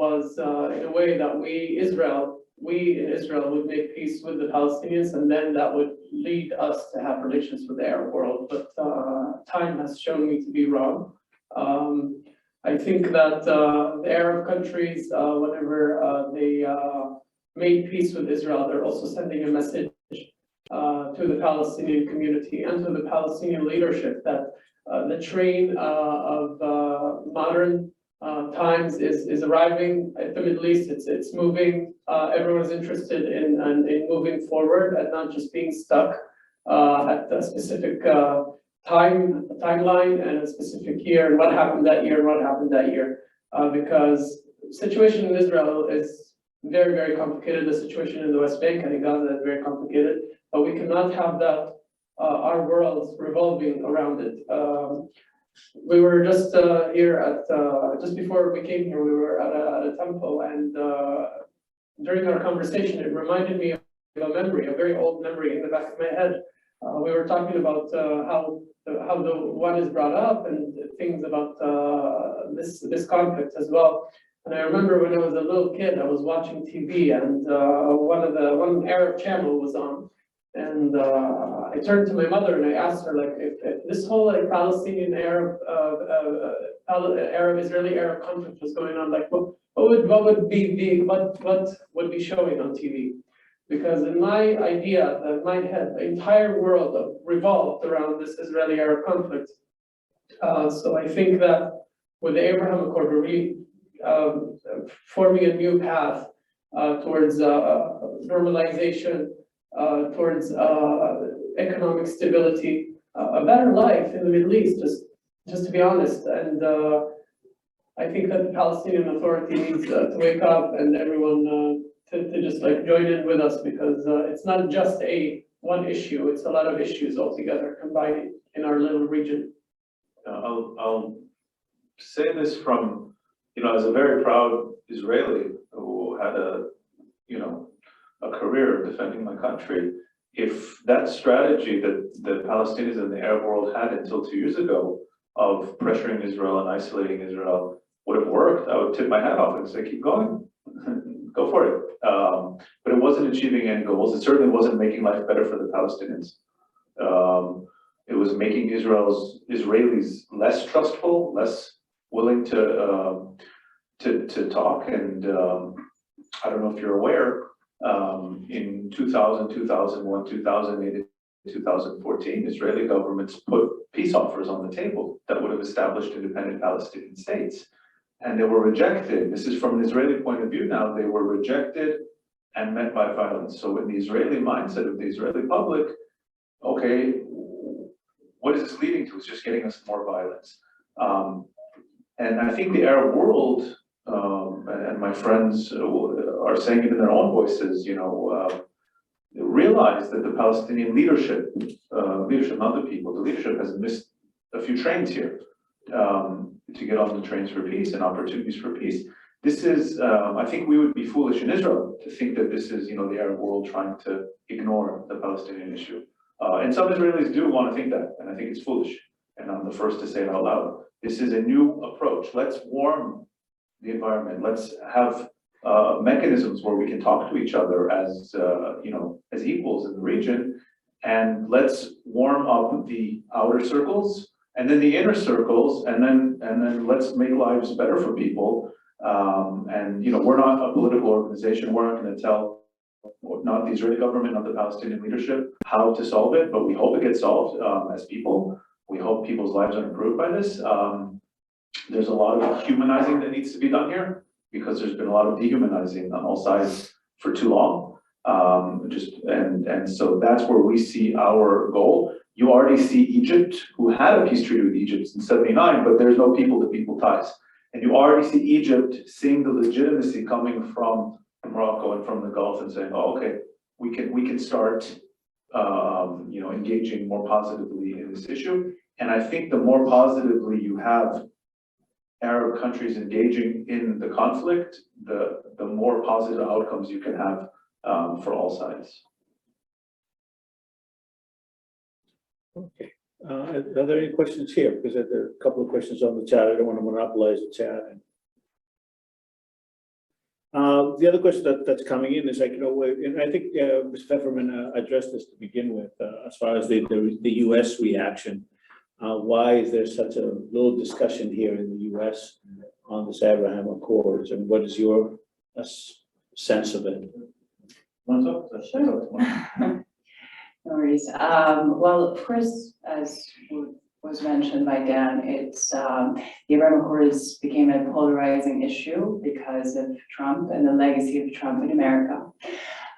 was in a way that we in Israel would make peace with the Palestinians, and then that would lead us to have relations with the Arab world. But time has shown me to be wrong. I think that the Arab countries, whenever they made peace with Israel, they're also sending a message to the Palestinian community and to the Palestinian leadership that the train of modern times is arriving at the Middle East. It's moving. Everyone's interested in moving forward and not just being stuck at a specific timeline and a specific year and what happened that year and what happened that year. Because the situation in Israel is very, very complicated. The situation in the West Bank and in Gaza is very complicated, but we cannot have that our worlds revolving around it. We were just here at just before we came here, we were at a temple, and during our conversation, it reminded me of a memory, a very old memory in the back of my head. We were talking about how the one is brought up and things about this conflict as well. And I remember when I was a little kid, I was watching TV, and one Arab channel was on. And I turned to my mother and I asked her, like, if this whole like Palestinian Arab Israeli Arab conflict was going on, like what would be showing on TV? Because in my idea, in my head, the entire world revolved around this Israeli Arab conflict. So I think that with the Abraham Accord, we're really forming a new path towards normalization, towards economic stability, a better life in the Middle East, just to be honest. And I think that the Palestinian Authority needs to wake up and everyone to just like join in with us, because it's not just one issue, it's a lot of issues altogether combined in our little region. I'll say this from, as a very proud Israeli who had a career defending my country. If that strategy that the Palestinians and the Arab world had until 2 years ago of pressuring Israel and isolating Israel would have worked, I would tip my hat off and say, keep going, go for it. But it wasn't achieving any goals. It certainly wasn't making life better for the Palestinians. It was making Israelis less trustful, less willing to talk. And I don't know if you're aware, in 2000, 2001, 2008, 2014, Israeli governments put peace offers on the table that would have established independent Palestinian states. And they were rejected. This is from an Israeli point of view now. They were rejected and met by violence. So in the Israeli mindset of the Israeli public, okay, what is this leading to? It's just getting us more violence. And I think the Arab world, and my friends are saying it in their own voices, realize that the Palestinian leadership, not the people, the leadership has missed a few trains here to get on the trains for peace and opportunities for peace. This is, I think we would be foolish in Israel to think that this is, the Arab world trying to ignore the Palestinian issue. And some Israelis do want to think that, and I think it's foolish. And I'm the first to say it out loud. This is a new approach. Let's warm the environment. Let's have mechanisms where we can talk to each other as as equals in the region, and let's warm up the outer circles and then the inner circles, and then let's make lives better for people. And we're not a political organization. We're not going to tell not the Israeli government, not the Palestinian leadership how to solve it, but we hope it gets solved as people. We hope people's lives are improved by this. There's a lot of humanizing that needs to be done here. because there's been a lot of dehumanizing on all sides for too long. And so that's where we see our goal. You already see Egypt, who had a peace treaty with Egypt in '79, but there's no people-to-people ties. And you already see Egypt seeing the legitimacy coming from Morocco and from the Gulf and saying, oh, okay, we can start engaging more positively in this issue. And I think the more positively you have Arab countries engaging in the conflict, the more positive outcomes you can have for all sides. Okay, are there any questions here? Because there are a couple of questions on the chat. I don't want to monopolize the chat. The other question that's coming in is like, and I think Ms. Pfefferman addressed this to begin with, as far as the U.S. reaction. Why is there such a little discussion here in the U.S. on this Abraham Accords, and what is your sense of it? Sure. No worries. Well, of course, as was mentioned by Dan, it's the Abraham Accords became a polarizing issue because of Trump and the legacy of Trump in America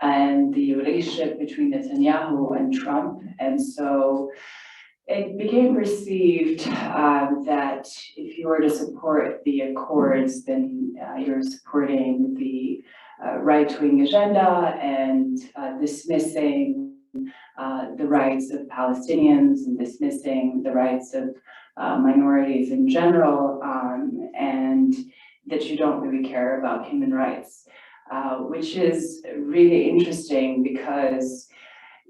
and the relationship between Netanyahu and Trump. And so it became perceived that if you were to support the Accords, then you're supporting the right-wing agenda and dismissing the rights of Palestinians and dismissing the rights of minorities in general, and that you don't really care about human rights, which is really interesting because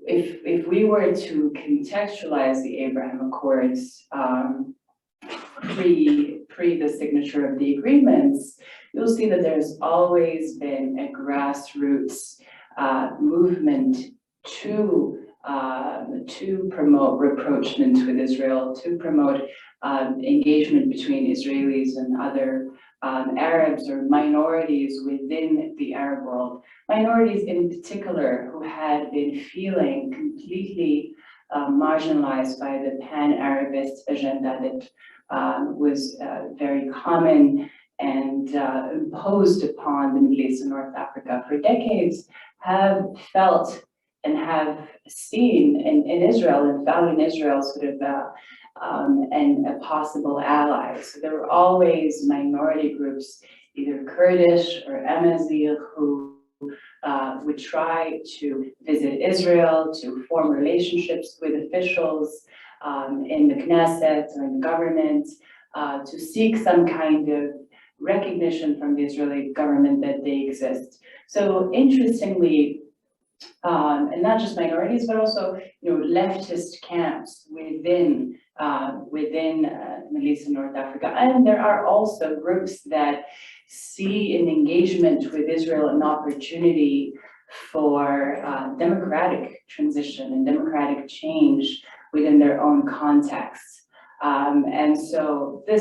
if we were to contextualize the Abraham Accords pre the signature of the agreements, you'll see that there's always been a grassroots movement to promote rapprochement with Israel, to promote engagement between Israelis and other Arabs or minorities within the Arab world. Minorities in particular who had been feeling completely marginalized by the pan-Arabist agenda that was very common and imposed upon the Middle East and North Africa for decades, have felt and have seen in Israel and found in Israel sort of a possible ally. So there were always minority groups, either Kurdish or Amazigh, who would try to visit Israel, to form relationships with officials in the Knesset or in the government, to seek some kind of recognition from the Israeli government that they exist. So interestingly, and not just minorities, but also leftist camps within Middle East and North Africa. And there are also groups that see an engagement with Israel an opportunity for democratic transition and democratic change within their own contexts. And so the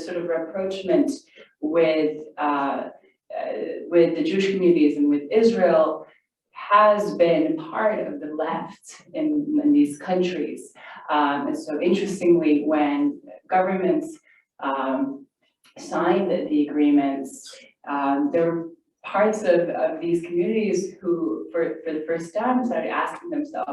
sort of rapprochement with the Jewish communities and with Israel has been part of the left in these countries. And so interestingly, when governments signed the agreements, there were parts of these communities who, for the first time, started asking themselves,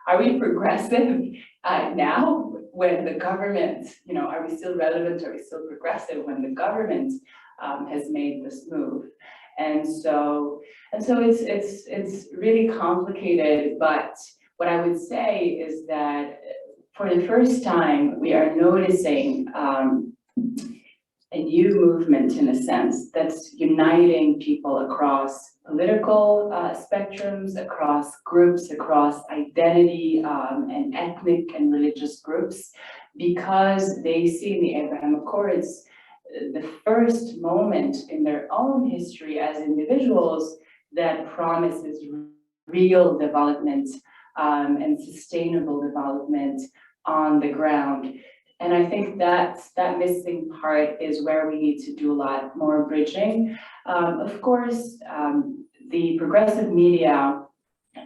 are we progressive now when the government, are we still relevant, are we still progressive when the government has made this move? And so it's really complicated, but what I would say is that for the first time, we are noticing a new movement, in a sense, that's uniting people across political spectrums, across groups, across identity and ethnic and religious groups, because they see in the Abraham Accords the first moment in their own history as individuals that promises real development and sustainable development on the ground. And I think that missing part is where we need to do a lot more bridging. Of course, the progressive media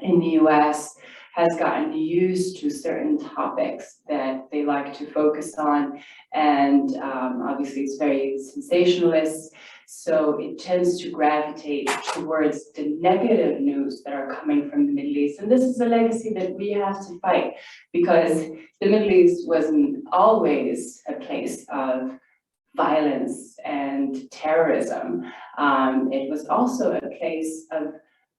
in the US has gotten used to certain topics that they like to focus on. And obviously it's very sensationalist. So it tends to gravitate towards the negative news that are coming from the Middle East. And this is a legacy that we have to fight, because the Middle East wasn't always a place of violence and terrorism. It was also a place of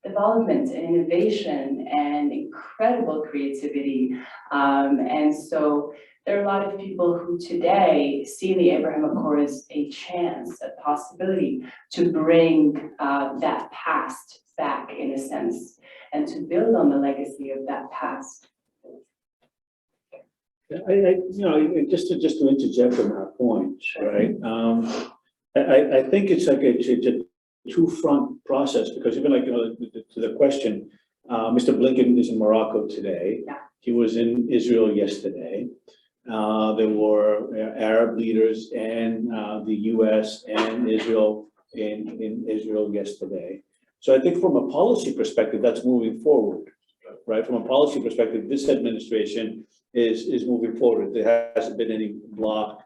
development and innovation and incredible creativity. And so there are a lot of people who today see the Abraham Accords a chance, a possibility to bring that past back, in a sense, and to build on the legacy of that past. Just to interject on that point, right? I think it's like it's a two-front process, because even like, to the question, Mr. Blinken is in Morocco today. Yeah. He was in Israel yesterday. There were Arab leaders and the US and Israel in Israel yesterday. So I think from a policy perspective, that's moving forward, right? From a policy perspective, this administration is moving forward. There hasn't been any block.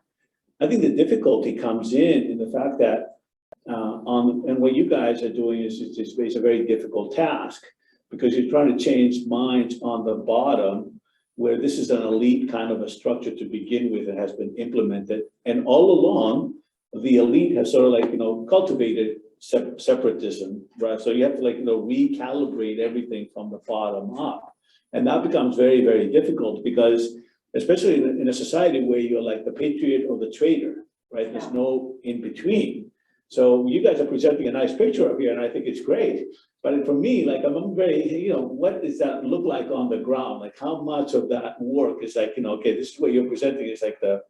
I think the difficulty comes in the fact that and what you guys are doing is it's a very difficult task, because you're trying to change minds on the bottom, where this is an elite kind of a structure to begin with and has been implemented. And all along, the elite has sort of like, cultivated separatism, right? So you have to recalibrate everything from the bottom up. And that becomes very, very difficult, because especially in a society where you're like the patriot or the traitor, right? There's no in between. So you guys are presenting a nice picture up here, and I think it's great. But for me, like, I'm very, what does that look like on the ground? Like, how much of that work is like, okay, this is what you're presenting is like the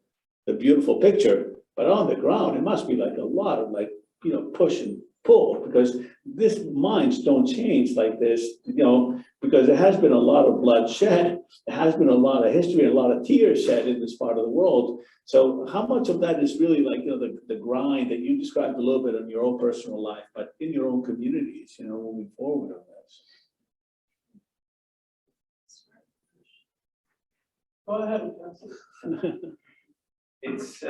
beautiful picture, but on the ground, it must be like a lot of like, push and pull, because these minds don't change like this, because there has been a lot of blood shed, there has been a lot of history, a lot of tears shed in this part of the world. So how much of that is really like, the grind that you described a little bit in your own personal life, but in your own communities, moving forward on this? Go ahead. It's,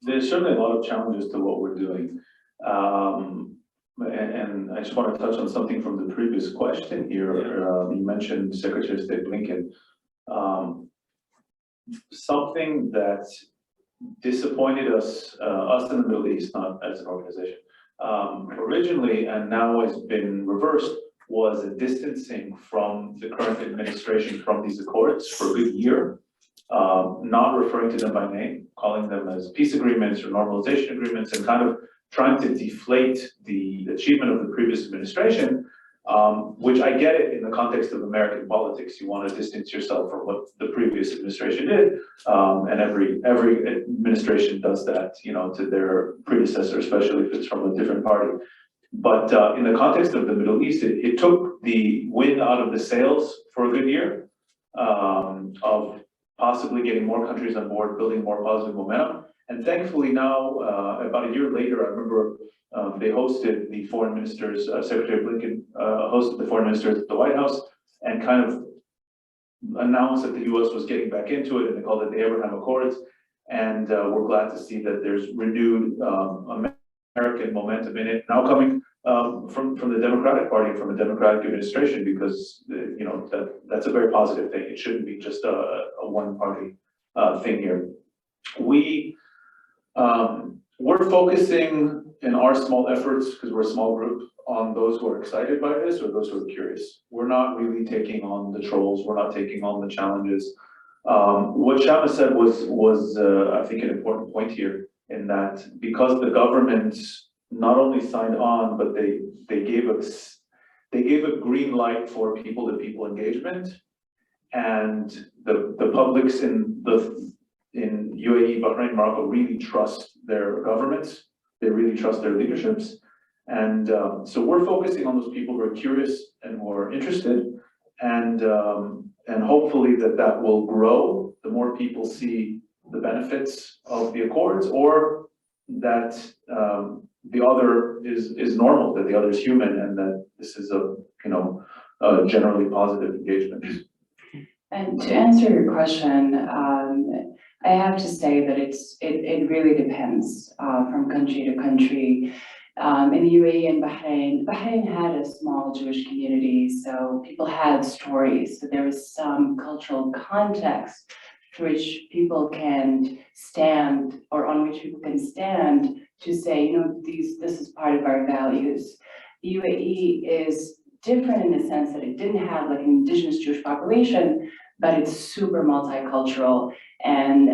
there's certainly a lot of challenges to what we're doing. And I just want to touch on something from the previous question here. You mentioned Secretary of State Blinken. Something that disappointed us in the Middle East, not as an organization, originally, and now has been reversed, was a distancing from the current administration from these accords for a good year, not referring to them by name, calling them as peace agreements or normalization agreements, and kind of trying to deflate the achievement of the previous administration, which I get it in the context of American politics. You want to distance yourself from what the previous administration did, and every administration does that, to their predecessor, especially if it's from a different party. But in the context of the Middle East, it took the wind out of the sails for a good year, of possibly getting more countries on board, building more positive momentum. And thankfully now, about a year later, I remember they hosted the foreign ministers, Secretary Blinken hosted the foreign ministers at the White House, and kind of announced that the US was getting back into it, and they called it the Abraham Accords. And we're glad to see that there's renewed American momentum in it, now coming from the Democratic Party, from a Democratic administration, because that's a very positive thing. It shouldn't be just a one-party thing here. We're focusing in our small efforts, because we're a small group, on those who are excited by this or those who are curious. We're not really taking on the trolls. We're not taking on the challenges. What Shama said was I think an important point here, in that because the government not only signed on, but they gave a green light for people-to-people engagement, and the publics in UAE, Bahrain, Morocco really trust their governments. They really trust their leaderships. And so we're focusing on those people who are curious and who are interested, and hopefully that will grow the more people see the benefits of the accords, or that the other is normal, that the other is human, and that this is a generally positive engagement. And to answer your question, I have to say that it really depends from country to country. In the UAE and Bahrain had a small Jewish community, so people had stories. So there was some cultural context to which people can stand, or on which people can stand to say, this is part of our values. The UAE is different in the sense that it didn't have like an indigenous Jewish population, but it's super multicultural, and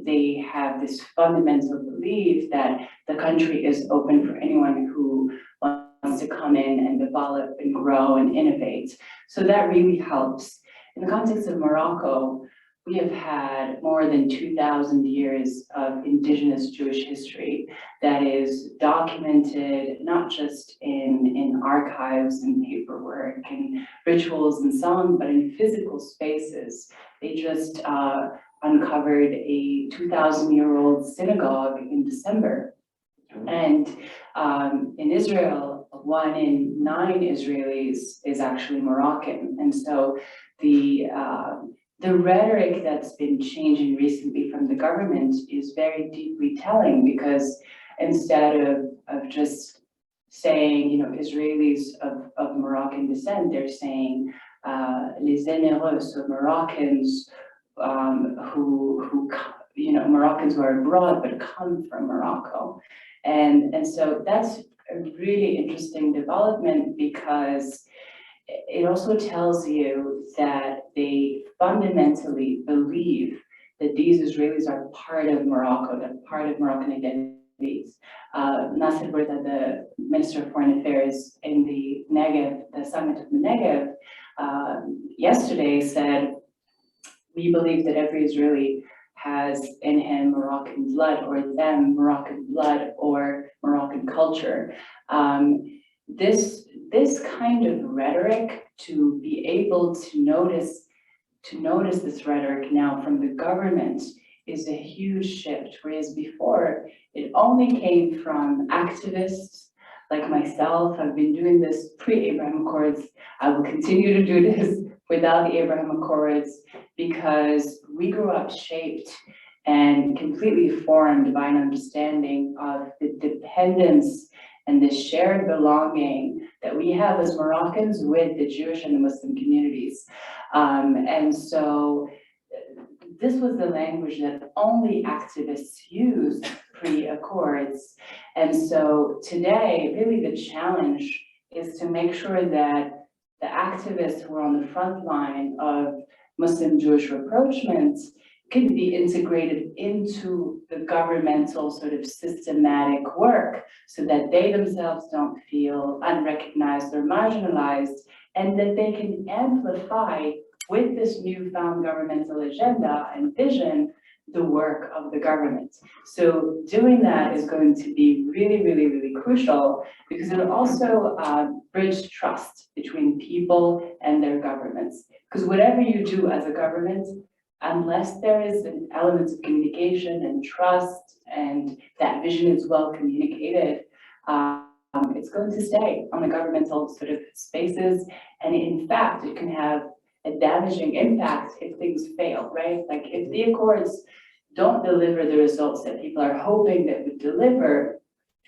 they have this fundamental belief that the country is open for anyone who wants to come in and develop and grow and innovate. So that really helps. In the context of Morocco, we have had more than 2,000 years of indigenous Jewish history that is documented not just in archives and paperwork and rituals and so on, but in physical spaces. They just uncovered a 2,000-year-old synagogue in December. And in Israel, 1 in 9 Israelis is actually Moroccan. And so the rhetoric that's been changing recently from the government is very deeply telling, because instead of just saying, Israelis of Moroccan descent, they're saying les généreux, so Moroccans who Moroccans who are abroad but come from Morocco. And so that's a really interesting development, because it also tells you that they fundamentally believe that these Israelis are part of Morocco, they're part of Moroccan identities. Nasser Bourta, the Minister of Foreign Affairs in the Negev, the summit of the Negev, yesterday said, we believe that every Israeli has in him Moroccan blood, or them Moroccan blood or Moroccan culture. This kind of rhetoric, to be able to notice this rhetoric now from the government, is a huge shift. Whereas before, it only came from activists like myself. I've been doing this pre-Abraham Accords. I will continue to do this without the Abraham Accords, because we grew up shaped and completely formed by an understanding of the dependence and the shared belonging that we have as Moroccans with the Jewish and the Muslim communities. And so this was the language that only activists used pre-Accords. And so today, really the challenge is to make sure that the activists who are on the front line of Muslim-Jewish rapprochements can be integrated into the governmental sort of systematic work, so that they themselves don't feel unrecognized or marginalized, and that they can amplify with this newfound governmental agenda and vision the work of the government. So doing that is going to be really, really, really crucial, because it'll also bridge trust between people and their governments. Because whatever you do as a government, unless there is an element of communication and trust, and that vision is well communicated, it's going to stay on the governmental sort of spaces. And in fact, it can have a damaging impact if things fail, right? Like if the Accords don't deliver the results that people are hoping that would deliver,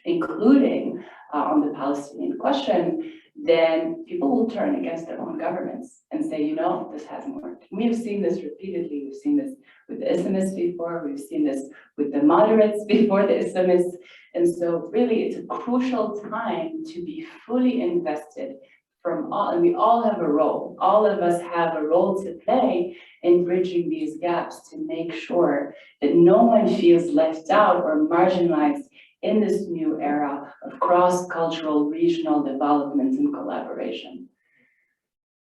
including on the Palestinian question, then people will turn against their own governments and say, this hasn't worked. We've seen this repeatedly. We've seen this with the Islamists before. We've seen this with the moderates before the Islamists. And so really, it's a crucial time to be fully invested from all, and we all have a role. All of us have a role to play in bridging these gaps to make sure that no one feels left out or marginalized in this new era of cross-cultural regional development and collaboration.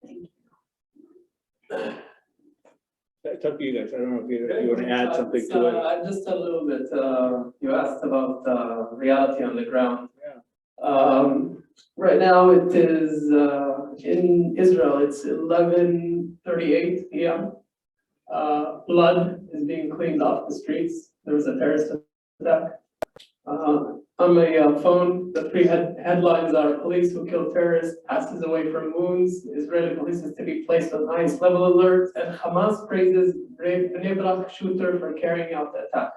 Thank you. It's up to you guys. I don't know if you want to add something to it. Just a little bit, you asked about reality on the ground. Yeah. Right now it is, in Israel, it's 11:38 p.m. Blood is being cleaned off the streets. There was a terrorist attack. On my phone, the three headlines are: police who killed terrorists passes away from wounds, Israeli police is to be placed on highest level alert, and Hamas praises brave Bnei Brak shooter for carrying out the attack.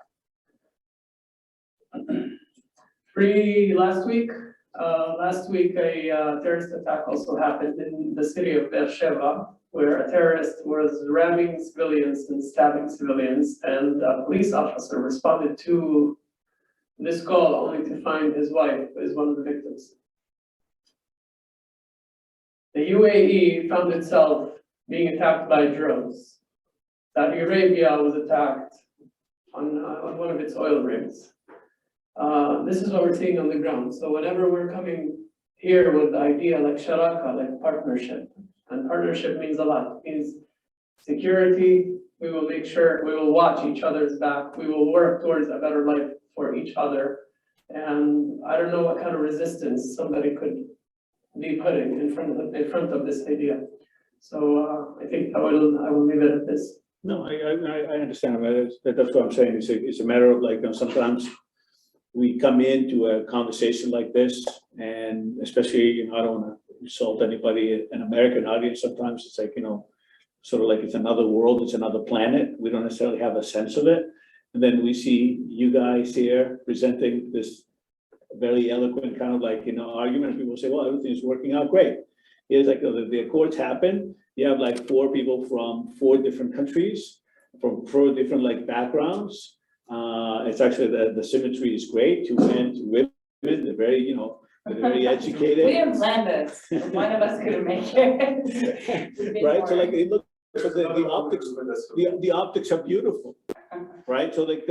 Last week, a terrorist attack also happened in the city of Beersheba, where a terrorist was ramming civilians and stabbing civilians, and a police officer responded to this call only to find his wife as one of the victims. The UAE found itself being attacked by drones. Saudi Arabia was attacked on one of its oil rigs. This is what we're seeing on the ground. So whenever we're coming here with the idea like sharaka, like partnership, and partnership means a lot. It means security. We will make sure, we will watch each other's back. We will work towards a better life for each other. And I don't know what kind of resistance somebody could be putting in front of this idea. So I think I will leave it at this. No, I understand. I mean, that's what I'm saying. It's a matter of like, you know, sometimes we come into a conversation like this, and especially, you know, I don't want to insult anybody, an American audience. Sometimes it's like, you know, sort of like it's another world, it's another planet. We don't necessarily have a sense of it. And then we see you guys here presenting this very eloquent kind of like, you know, argument. People say, well, everything's working out great. It's like the accords happen. You have like 4 people from 4 different countries, from 4 different like backgrounds. It's actually the symmetry is great. 2 men, 2 women. They're very, you know, they're very educated. We didn't plan this. One of us couldn't make it. Right, so like it looks, so the optics are beautiful, right? So like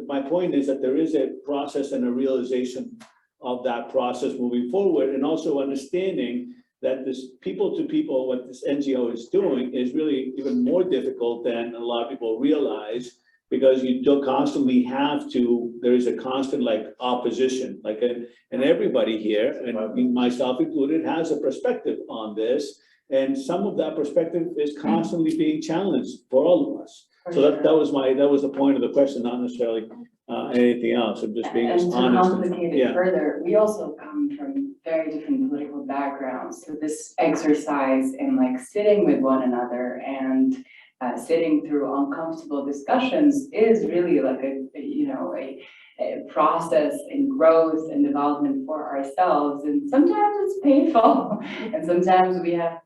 my point is that there is a process and a realization of that process moving forward, and also understanding that this people to people, what this NGO is doing is really even more difficult than a lot of people realize, because you do constantly have to, there is a constant like opposition, like, and everybody here, and myself included, has a perspective on this. And some of that perspective is constantly being challenged for all of us. So that was the point of the question, not necessarily anything else. I'm just being as And to honest. complicate it further, we also come from very different political backgrounds. So this exercise in like sitting with one another and sitting through uncomfortable discussions is really like a process in growth and development for ourselves. And sometimes it's painful, and sometimes we have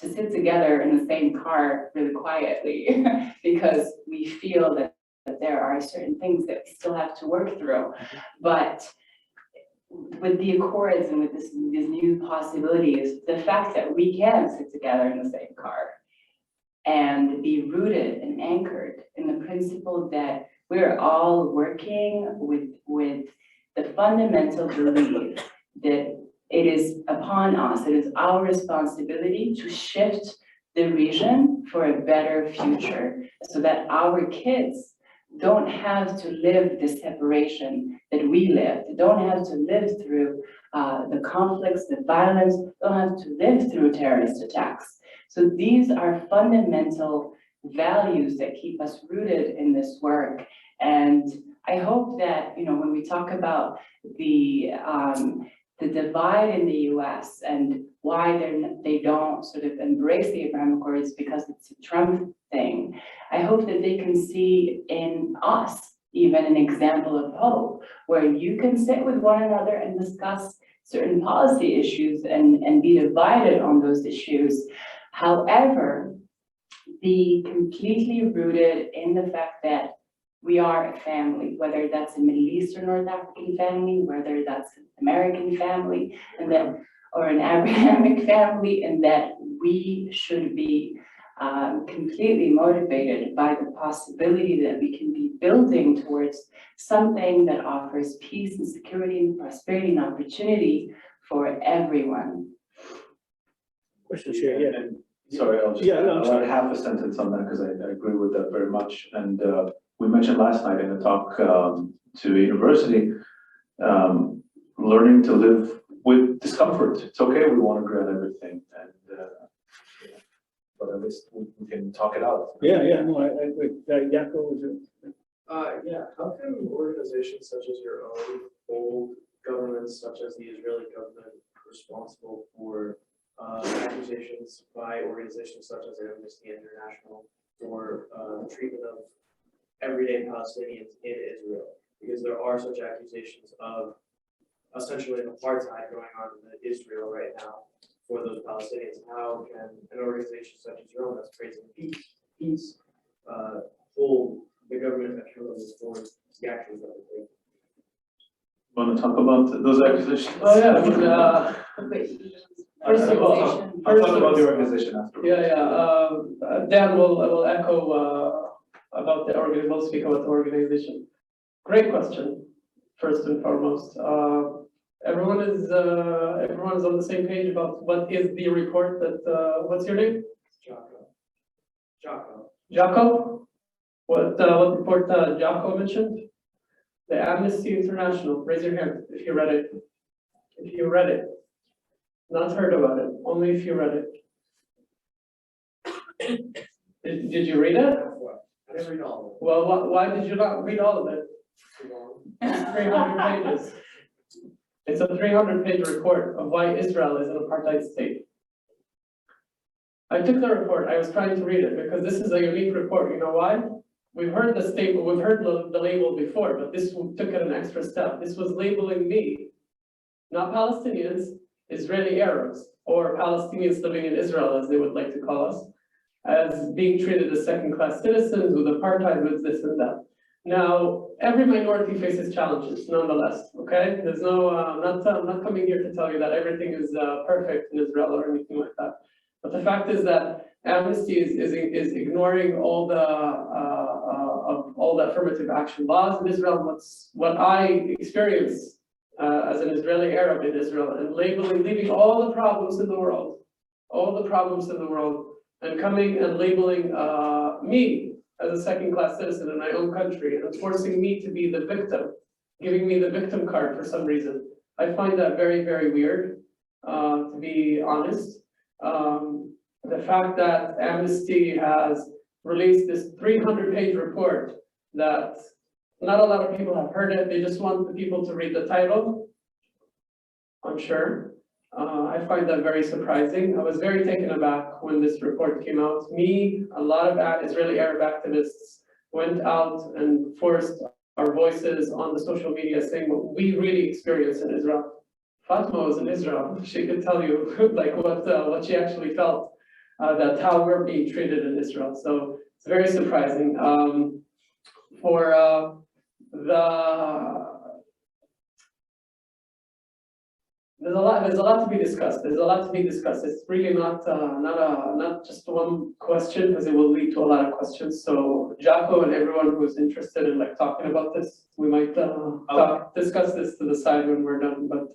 to sit together in the same car really quietly because we feel that there are certain things that we still have to work through. But with the Accords and with these new possibilities, the fact that we can sit together in the same car and be rooted and anchored in the principle that we're all working with the fundamental belief that it is upon us, it is our responsibility to shift the region for a better future so that our kids don't have to live the separation that we lived, don't have to live through the conflicts, the violence, don't have to live through terrorist attacks. So these are fundamental values that keep us rooted in this work. And I hope that, you know, when we talk about the divide in the US and why they don't sort of embrace the Abraham Accords because it's a Trump thing, I hope that they can see in us even an example of hope, where you can sit with one another and discuss certain policy issues and be divided on those issues. However, be completely rooted in the fact that we are a family, whether that's a Middle Eastern North African family, whether that's an American family, and that, or an Abrahamic family, and that we should be completely motivated by the possibility that we can be building towards something that offers peace and security and prosperity and opportunity for everyone. Questions here, yeah. And sorry, I'll just Yeah, no, I'm add sorry. half a sentence on that because I agree with that very much. And we mentioned last night in a talk to a university, learning to live with discomfort. It's okay, we want to grant everything, and but at least we can talk it out. No, Jaco, was it? Yeah, how can organizations such as your own hold governments such as the Israeli government responsible for accusations by organizations such as Amnesty International for the treatment of everyday Palestinians in Israel? because there are such accusations of essentially an apartheid going on in Israel right now for those Palestinians. How can an organization such as your own that's praising peace, hold the government accountable for the actions that they take? Want to talk about those accusations? Oh, yeah, I mean, I'll first of all, talk about the organization afterwards. Dan will echo about the we'll speak about the organization. Great question, first and foremost. Everyone is on the same page about what is the report that, what's your name? Jaco? What report Jaco mentioned? The Amnesty International, raise your hand if you read it. If you read it, not heard about it, only if you read it. Did you read it? I didn't read all Well, why did you not read all of it? of it. Too long. It's 300 pages. It's a 300-page report of why Israel is an apartheid state. I took the report, I was trying to read it because this is a unique report. You know why? We've heard the statement, we've heard the label before, but this took it an extra step. This was labeling me, not Palestinians, Israeli Arabs, or Palestinians living in Israel, as they would like to call us, as being treated as second-class citizens with apartheid, with this and that. Now, every minority faces challenges, nonetheless. Okay, there's no. I'm not coming here to tell you that everything is perfect in Israel or anything like that. But the fact is that Amnesty is ignoring all the affirmative action laws in Israel. What I experience as an Israeli Arab in Israel, and leaving all the problems in the world, and coming and labeling me as a second-class citizen in my own country and forcing me to be the victim, giving me the victim card for some reason. I find that very, very weird, to be honest. The fact that Amnesty has released this 300-page report that not a lot of people have heard it, they just want the people to read the title, I'm sure. I find that very surprising. I was very taken aback when this report came out. A lot of Israeli Arab activists went out and forced our voices on the social media saying what we really experience in Israel. Fatma was in Israel. She could tell you like what she actually felt, that how we're being treated in Israel. So it's very surprising. There's a lot to be discussed. It's really not just one question, because it will lead to a lot of questions. So Jaco and everyone who's interested in like talking about this, we might discuss this to the side when we're done. But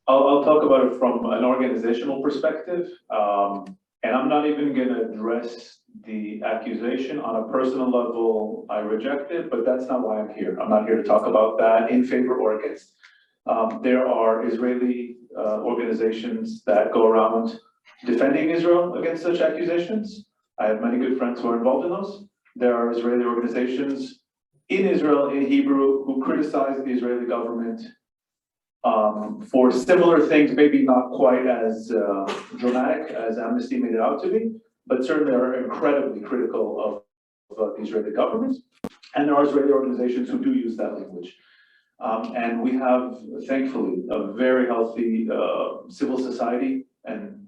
I'll talk about it from an organizational perspective. And I'm not even gonna address the accusation on a personal level. I reject it, but that's not why I'm here. I'm not here to talk about that in favor or against. There are Israeli organizations that go around defending Israel against such accusations. I have many good friends who are involved in those. There are Israeli organizations in Israel, in Hebrew, who criticize the Israeli government for similar things, maybe not quite as dramatic as Amnesty made it out to be, but certainly are incredibly critical of the Israeli government. And there are Israeli organizations who do use that language. And we have, thankfully, a very healthy civil society and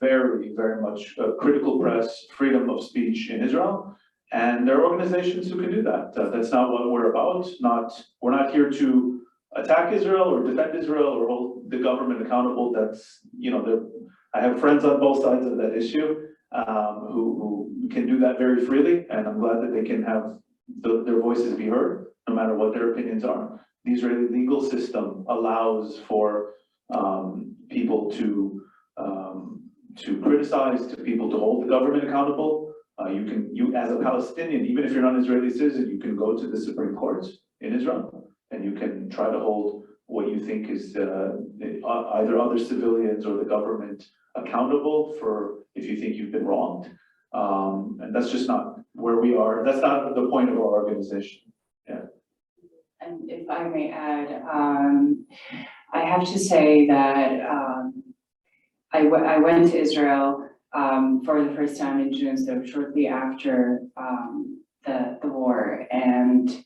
very, very much critical press, freedom of speech in Israel. And there are organizations who can do that. That's not what we're about. We're not here to attack Israel or defend Israel or hold the government accountable. That's, I have friends on both sides of that issue who can do that very freely. And I'm glad that they can have their voices be heard, no matter what their opinions are. The Israeli legal system allows for people to criticize, to people to hold the government accountable. You as a Palestinian, even if you're not an Israeli citizen, you can go to the Supreme Court in Israel and you can try to hold what you think is either other civilians or the government accountable for if you think you've been wronged. And that's just not where we are. That's not the point of our organization. Yeah. And if I may add, I have to say that I went to Israel for the first time in June, so shortly after the war, and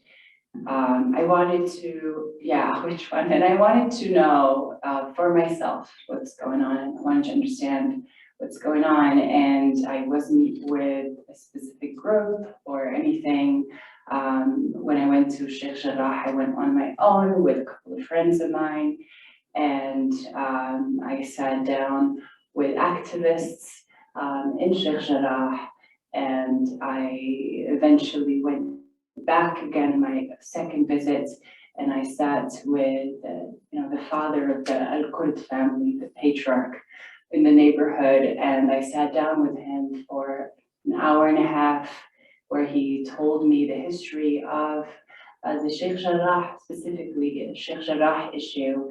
I wanted to, yeah, which one? And I wanted to know for myself what's going on. I wanted to understand what's going on, and I wasn't with a specific group or anything. When I went to Sheikh Jarrah, I went on my own with a couple of friends of mine, and I sat down with activists in Sheikh Jarrah, and I eventually went back again my second visit, and I sat with the father of the Al-Kurd family, the patriarch in the neighborhood, and I sat down with him for an hour and a half, where he told me the history of the Sheikh Jarrah, specifically the Sheikh Jarrah issue,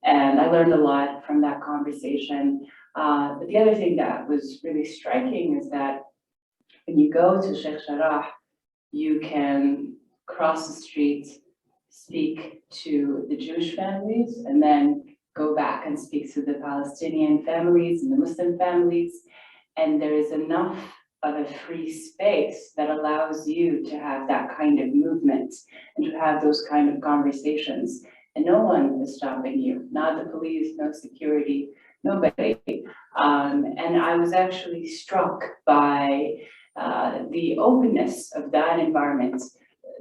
and I learned a lot from that conversation. But the other thing that was really striking is that when you go to Sheikh Jarrah, you can cross the street, speak to the Jewish families, and then go back and speak to the Palestinian families and the Muslim families. And there is enough of a free space that allows you to have that kind of movement and to have those kind of conversations. And no one is stopping you, not the police, no security, nobody. And I was actually struck by the openness of that environment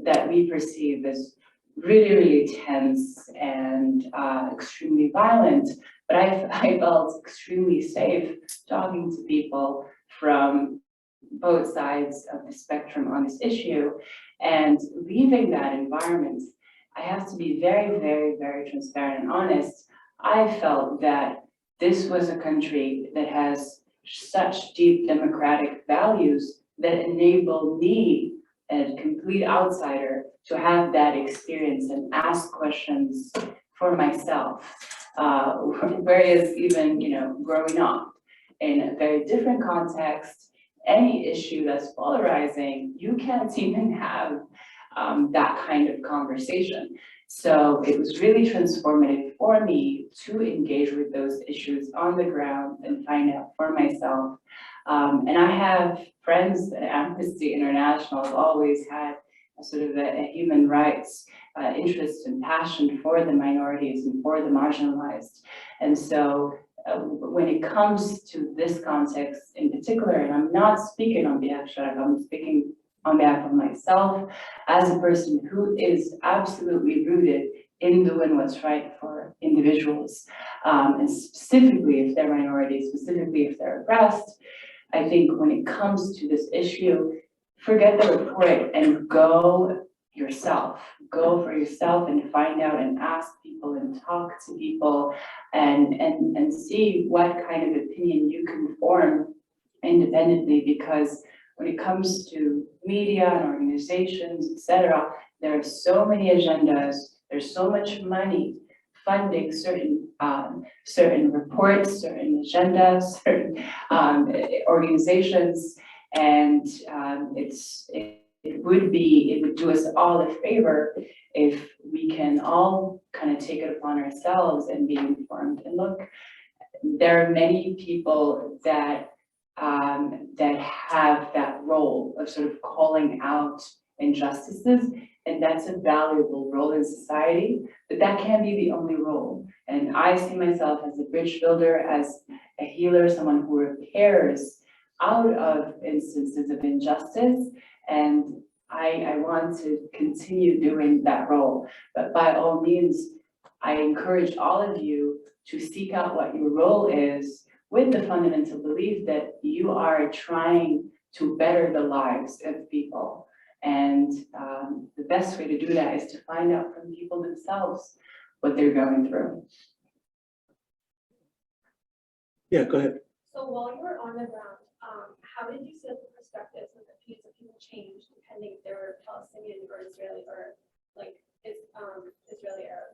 that we perceive as really, really tense and extremely violent. But I felt extremely safe talking to people from both sides of the spectrum on this issue. And leaving that environment, I have to be very, very, very transparent and honest. I felt that this was a country that has such deep democratic values that enable me, a complete outsider, to have that experience and ask questions for myself. Whereas even, growing up in a very different context, any issue that's polarizing, you can't even have that kind of conversation. So it was really transformative for me to engage with those issues on the ground and find out for myself. And I have friends at Amnesty International have always had a sort of a human rights interest and passion for the minorities and for the marginalized. And so when it comes to this context in particular, and I'm not speaking on behalf of Sharaf, I'm speaking on behalf of myself as a person who is absolutely rooted in doing what's right for individuals, and specifically if they're minorities, specifically if they're oppressed. I think when it comes to this issue, forget the report and go yourself. Go for yourself and find out and ask people and talk to people and see what kind of opinion you can form independently, because when it comes to media and organizations, etc., there are so many agendas, there's so much money funding certain reports, certain agendas, certain organizations, and it would do us all a favor if we can all kind of take it upon ourselves and be informed. And look, there are many people that have that role of sort of calling out injustices, and that's a valuable role in society, but that can't be the only role. And I see myself as a bridge builder, as a healer, someone who repairs out of instances of injustice, and I want to continue doing that role. But by all means, I encourage all of you to seek out what your role is, with the fundamental belief that you are trying to better the lives of people. And the best way to do that is to find out from people themselves what they're going through. Yeah, go ahead. So while you were on the ground, how did you see that the perspectives and the views of people change depending if they were Palestinian or Israeli or Israeli Arab?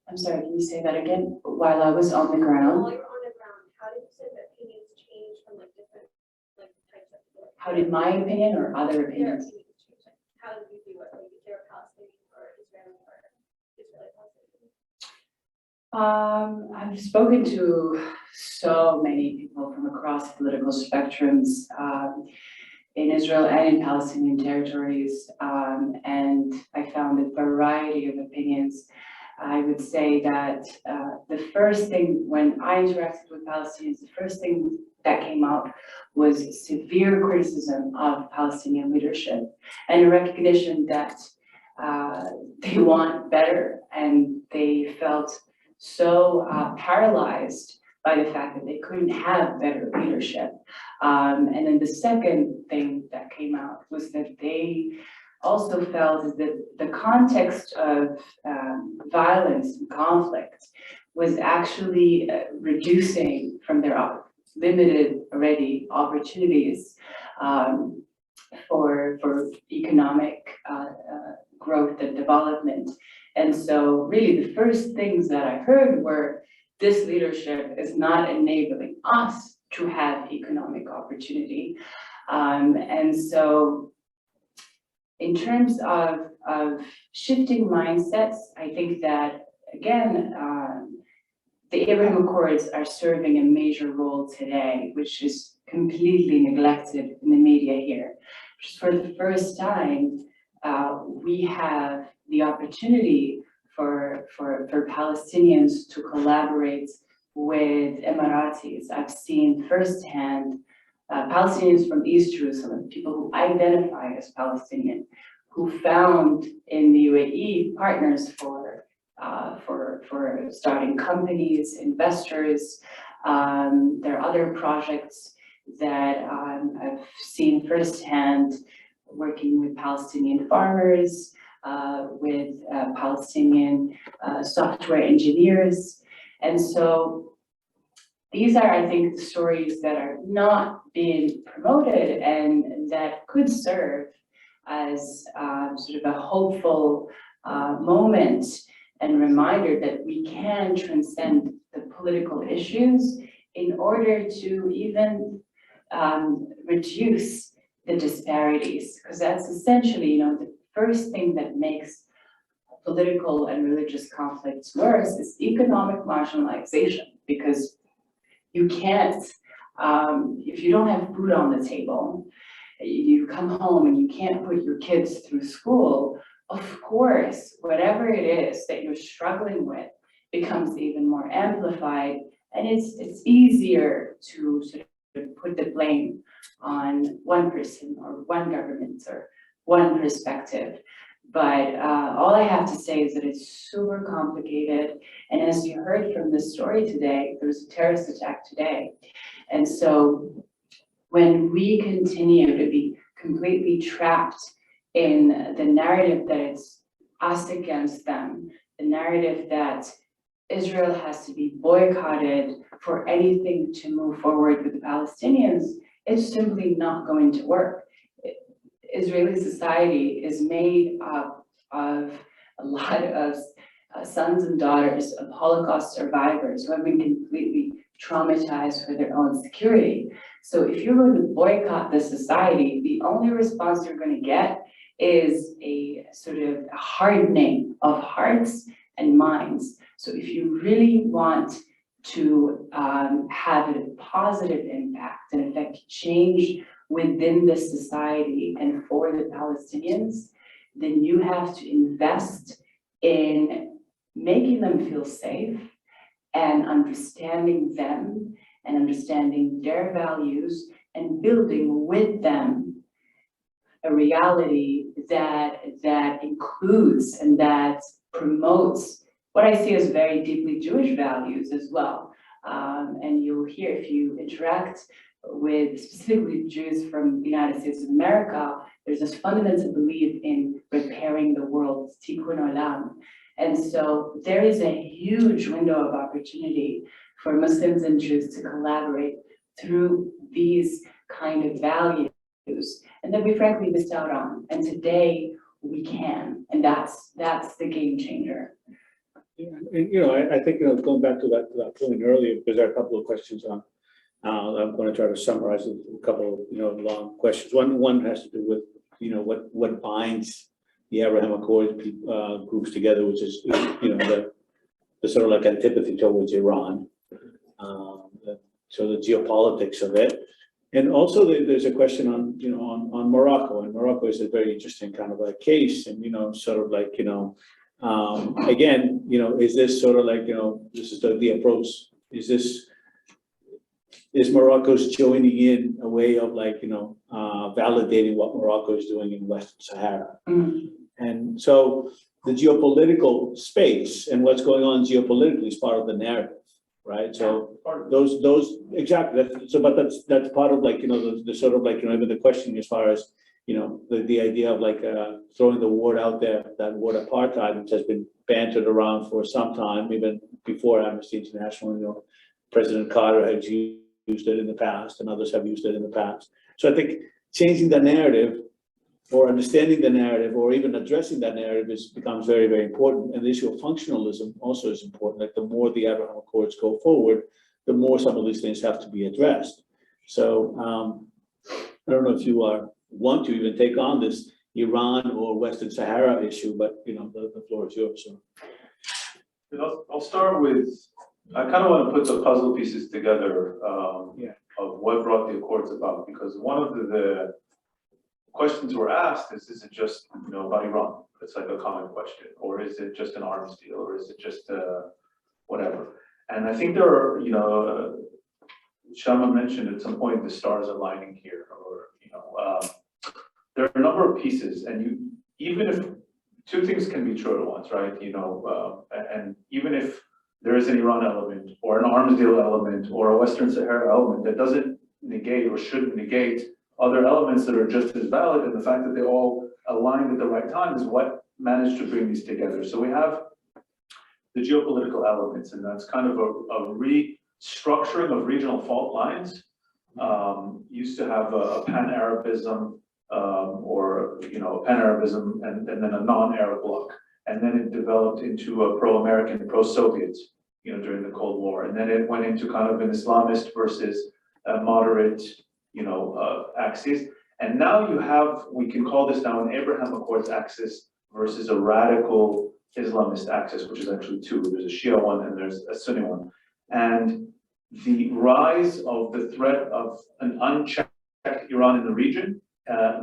I'm sorry, can you say that again? While I was on the ground, While you were on the ground, how did you see the opinions change from different types of people? how did my opinion or other Their opinions? opinions change? How did you view it? If they were Palestinian or Israeli Palestinian? I've spoken to so many people from across political spectrums. in Israel and in Palestinian territories, and I found a variety of opinions. I would say that the first thing, when I interacted with Palestinians, the first thing that came out was severe criticism of Palestinian leadership and a recognition that they want better, and they felt so paralyzed by the fact that they couldn't have better leadership. And then the second thing that came out was that they also felt that the context of violence and conflict was actually reducing from their limited already opportunities for economic growth and development. And so really the first things that I heard were, this leadership is not enabling us to have economic opportunity. And so in terms of shifting mindsets, I think that, again, the Abraham Accords are serving a major role today, which is completely neglected in the media here. Just for the first time, we have the opportunity for Palestinians to collaborate with Emiratis. I've seen firsthand Palestinians from East Jerusalem, people who identify as Palestinian, who found in the UAE partners for starting companies, investors. There are other projects that I've seen firsthand, working with Palestinian farmers, with Palestinian software engineers. And so these are, I think, the stories that are not being promoted and that could serve as sort of a hopeful moment and reminder that we can transcend the political issues in order to even reduce the disparities, because that's essentially, the first thing that makes political and religious conflicts worse is economic marginalization, because you can't, if you don't have food on the table, you come home and you can't put your kids through school, of course, whatever it is that you're struggling with becomes even more amplified, and it's easier to sort of put the blame on one person or one government or one perspective. But all I have to say is that it's super complicated. And as you heard from the story today, there was a terrorist attack today. And so when we continue to be completely trapped in the narrative that it's us against them, the narrative that Israel has to be boycotted for anything to move forward with the Palestinians, it's simply not going to work. Israeli society is made up of a lot of sons and daughters of Holocaust survivors who have been completely traumatized for their own security. So if you're going to boycott the society, the only response you're going to get is a sort of hardening of hearts and minds. So if you really want to have a positive impact and affect change within the society and for the Palestinians, then you have to invest in making them feel safe and understanding them and understanding their values and building with them a reality that includes and that promotes what I see as very deeply Jewish values as well. And you'll hear, if you interact with specifically Jews from the United States of America, there's this fundamental belief in repairing the world, tikkun olam. And so there is a huge window of opportunity for Muslims and Jews to collaborate through these kind of values, and that we frankly missed out on. And today we can, and that's the game changer. Yeah, and I think going back to that point earlier, because there are a couple of questions on. I'm going to try to summarize a couple of long questions. One has to do with what binds the Abraham Accords groups together, which is the sort of like antipathy towards Iran. So the geopolitics of it, And also there's a question on, you know, on Morocco, and Morocco is a very interesting kind of a case, and, you know, sort of like, you know, again, you know, is this sort of like, you know, this is the approach, is Morocco's joining in a way of like, you know, validating what Morocco is doing in Western Sahara? Mm. And so the geopolitical space and what's going on geopolitically is part of the narrative, right? So those, exactly, but that's part of like, you know, the sort of like, you know, even the question as far as, you know, the idea of like throwing the word out there, that word apartheid, which has been bantered around for some time, even before Amnesty International, you know, President Carter had used it in the past and others have used it in the past. So I think changing the narrative or understanding the narrative or even addressing that narrative becomes very, very important. And the issue of functionalism also is important. Like the more the Abraham Accords go forward, the more some of these things have to be addressed. So I don't know if you want to even take on this Iran or Western Sahara issue, but you know, the floor is yours. So. I'll start with, I kind of want to put the puzzle pieces together of what brought the Accords about, because one of the questions were asked is it just, you know, about Iran? It's like a common question, or is it just an arms deal, or is it just whatever? And I think there are, you know, Shama mentioned at some point the stars aligning here, or you know, there are a number of pieces, and even if two things can be true at once, right? You know, and even if there is an Iran element or an arms deal element or a Western Sahara element, that doesn't negate or shouldn't negate other elements that are just as valid, and the fact that they all aligned at the right time is what managed to bring these together. So we have the geopolitical elements, and that's kind of a restructuring of regional fault lines. Used to have a pan-Arabism or, you know, pan-Arabism and then a non-Arab bloc. And then it developed into a pro-American, pro-Soviet, you know, during the Cold War. And then it went into kind of an Islamist versus a moderate, you know, axis. And now you have, we can call this now an Abraham Accords axis versus a radical Islamist axis, which is actually two. There's a Shia one and there's a Sunni one. And the rise of the threat of an unchecked Iran in the region,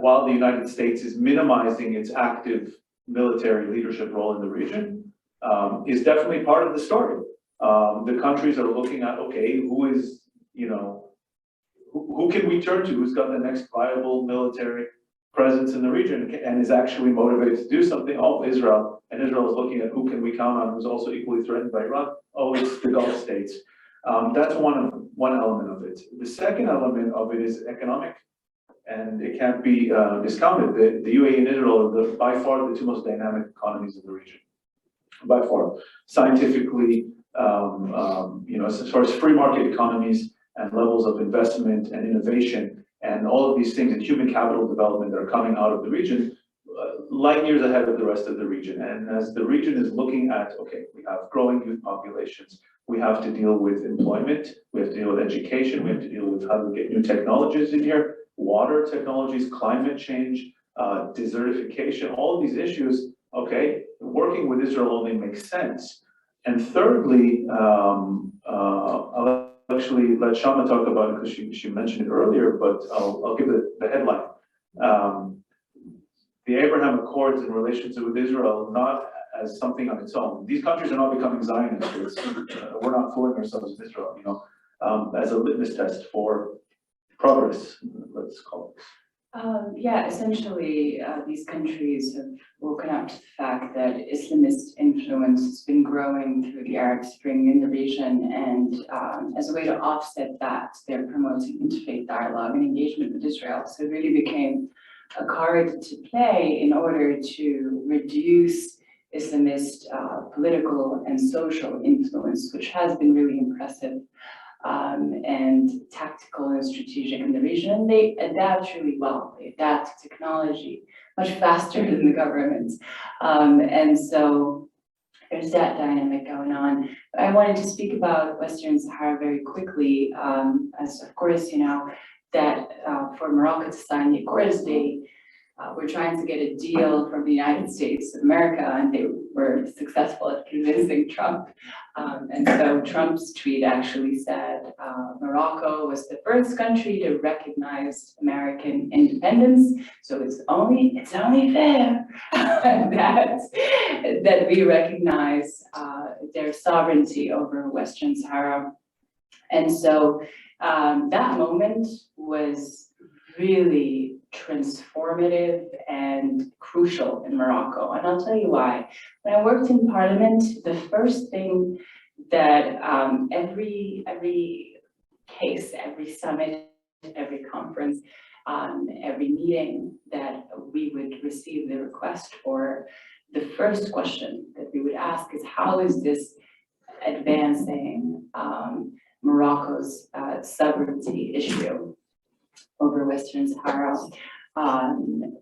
while the United States is minimizing its active military leadership role in the region, is definitely part of the story. The countries are looking at, okay, who is, you know, who can we turn to? Who's got the next viable military presence in the region and is actually motivated to do something? Oh, Israel. And Israel is looking at who can we count on who's also equally threatened by Iran? Oh, it's the Gulf states. That's one element of it. The second element of it is economic, and it can't be discounted. The UAE and Israel are by far the two most dynamic economies in the region, by far. Scientifically, you know, as far as free market economies and levels of investment and innovation and all of these things and human capital development that are coming out of the region, light years ahead of the rest of the region. And as the region is looking at, okay, we have growing youth populations, we have to deal with employment, we have to deal with education, we have to deal with how to get new technologies in here, water technologies, climate change, desertification, all of these issues, okay, working with Israel only makes sense. And thirdly, I'll actually let Shama talk about it because she mentioned it earlier, but I'll give the headline. The Abraham Accords in relations with Israel, not as something on its own. These countries are not becoming Zionists. We're not fooling ourselves with Israel, you know, as a litmus test for progress, let's call it. Yeah, essentially, these countries have woken up to the fact that Islamist influence has been growing through the Arab Spring in the region, and as a way to offset that, they're promoting interfaith dialogue and engagement with Israel. So it really became a card to play in order to reduce Islamist political and social influence, which has been really impressive. And tactical and strategic in the region. They adapt really well. They adapt to technology much faster than the governments. And so there's that dynamic going on. I wanted to speak about Western Sahara very quickly, as of course, you know, that for Morocco to sign the Accords, they were trying to get a deal from the United States of America, and were successful at convincing Trump. And so Trump's tweet actually said, Morocco was the first country to recognize American independence. So it's only fair that we recognize their sovereignty over Western Sahara. And so that moment was really transformative and crucial in Morocco. And I'll tell you why. When I worked in Parliament, the first thing that every case, every summit, every conference, every meeting that we would receive the request for, the first question that we would ask is, how is this advancing Morocco's sovereignty issue over Western Sahara,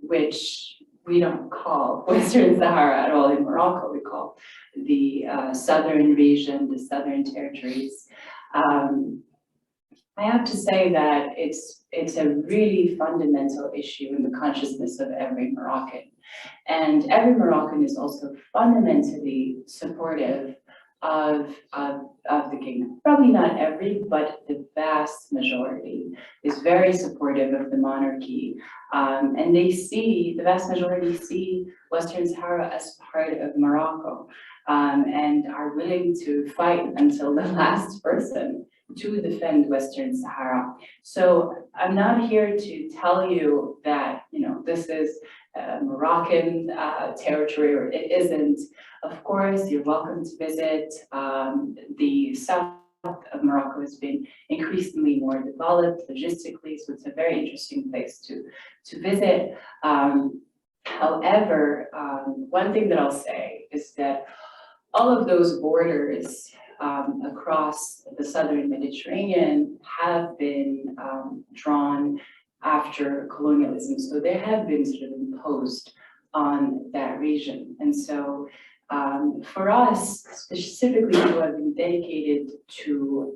which we don't call Western Sahara at all in Morocco. We call the southern region, the southern territories. I have to say that it's a really fundamental issue in the consciousness of every Moroccan. And every Moroccan is also fundamentally supportive of the kingdom. Probably not every, but the vast majority is very supportive of the monarchy. And the vast majority see Western Sahara as part of Morocco, and are willing to fight until the last person to defend Western Sahara. So I'm not here to tell you that, this is Moroccan territory, or it isn't. Of course, you're welcome to visit. The south of Morocco has been increasingly more developed logistically, so it's a very interesting place to visit. However, one thing that I'll say is that all of those borders across the southern Mediterranean have been drawn after colonialism. So they have been sort of imposed on that region. And so for us, specifically who have been dedicated to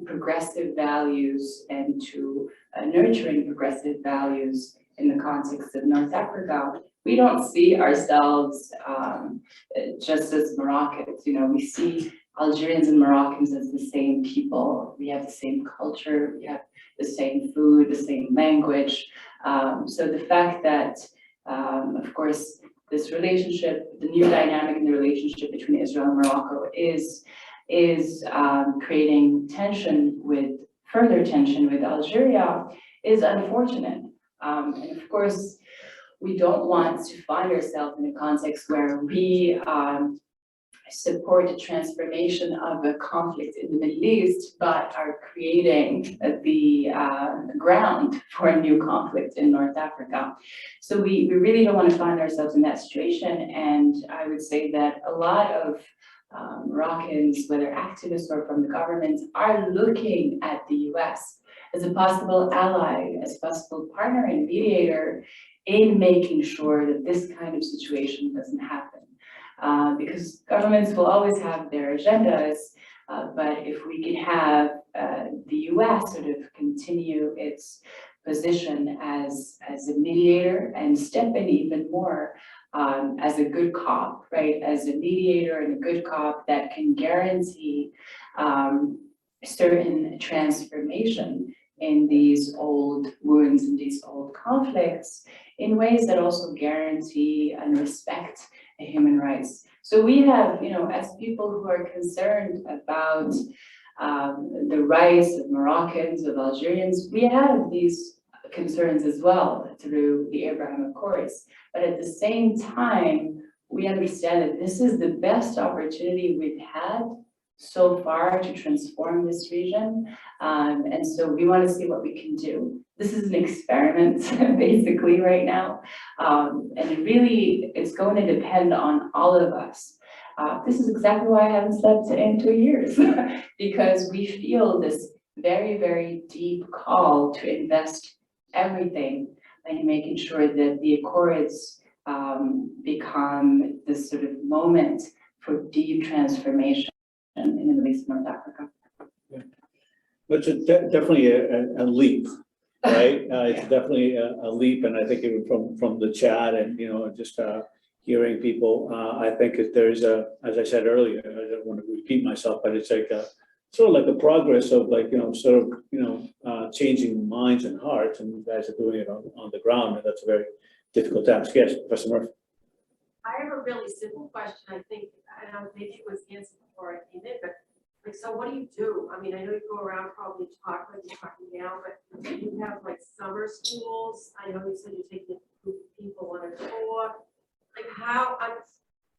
progressive values and to nurturing progressive values in the context of North Africa, we don't see ourselves just as Moroccans. We see Algerians and Moroccans as the same people. We have the same culture, we have the same food, the same language. So the fact that, of course, this relationship, the new dynamic in the relationship between Israel and Morocco is creating further tension with Algeria is unfortunate. And of course, we don't want to find ourselves in a context where we support the transformation of a conflict in the Middle East, but are creating the ground for a new conflict in North Africa. So we really don't want to find ourselves in that situation. And I would say that a lot of Moroccans, whether activists or from the government, are looking at the US as a possible ally, as a possible partner and mediator in making sure that this kind of situation doesn't happen. Because governments will always have their agendas, but if we could have the US sort of continue its position as a mediator and step in even more as a good cop, right? As a mediator and a good cop that can guarantee certain transformation in these old wounds and these old conflicts in ways that also guarantee and respect human rights. So we have, as people who are concerned about the rights of Moroccans, of Algerians, we have these concerns as well through the Abraham Accords. But at the same time, we understand that this is the best opportunity we've had so far to transform this region. And so we want to see what we can do. This is an experiment basically right now. And it's going to depend on all of us. This is exactly why I haven't slept in 2 years, because we feel this very, very deep call to invest everything in making sure that the Accords become this sort of moment for deep transformation in the Middle East and North Africa. But it's definitely a leap, right? It's definitely a leap, and I think even from the chat and, just hearing people. I think that there's as I said earlier, I don't want to repeat myself, but it's like sort of like the progress of like, changing minds and hearts, and you guys are doing it on the ground, and that's a very difficult task. Yes, Professor Murphy. I have a really simple question, I think, I don't know, maybe it was answered before I came in, but like, so what do you do? I mean, I know you go around probably talking, like you're talking now, but you have like summer schools. I know you said you're taking a group of people on a tour. Like how,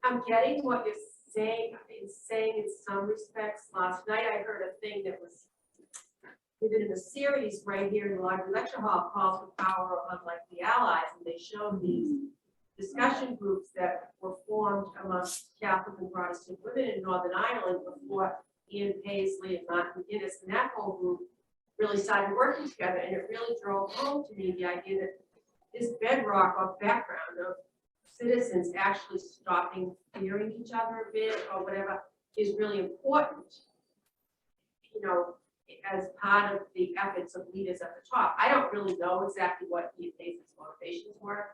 I'm getting what you're saying in some respects. Last night I heard a thing that was, we did in a series right here in the library lecture hall called The Power of like the Allies, and they showed these discussion groups that were formed amongst Catholic and Protestant women in Northern Ireland before Ian Paisley and Martin McGuinness and that whole group really started working together, and it really drove home to me the idea that this bedrock of background of citizens actually stopping fearing each other a bit or whatever is really important, you know, as part of the efforts of leaders at the top. I don't really know exactly what Ian Paisley's motivations were.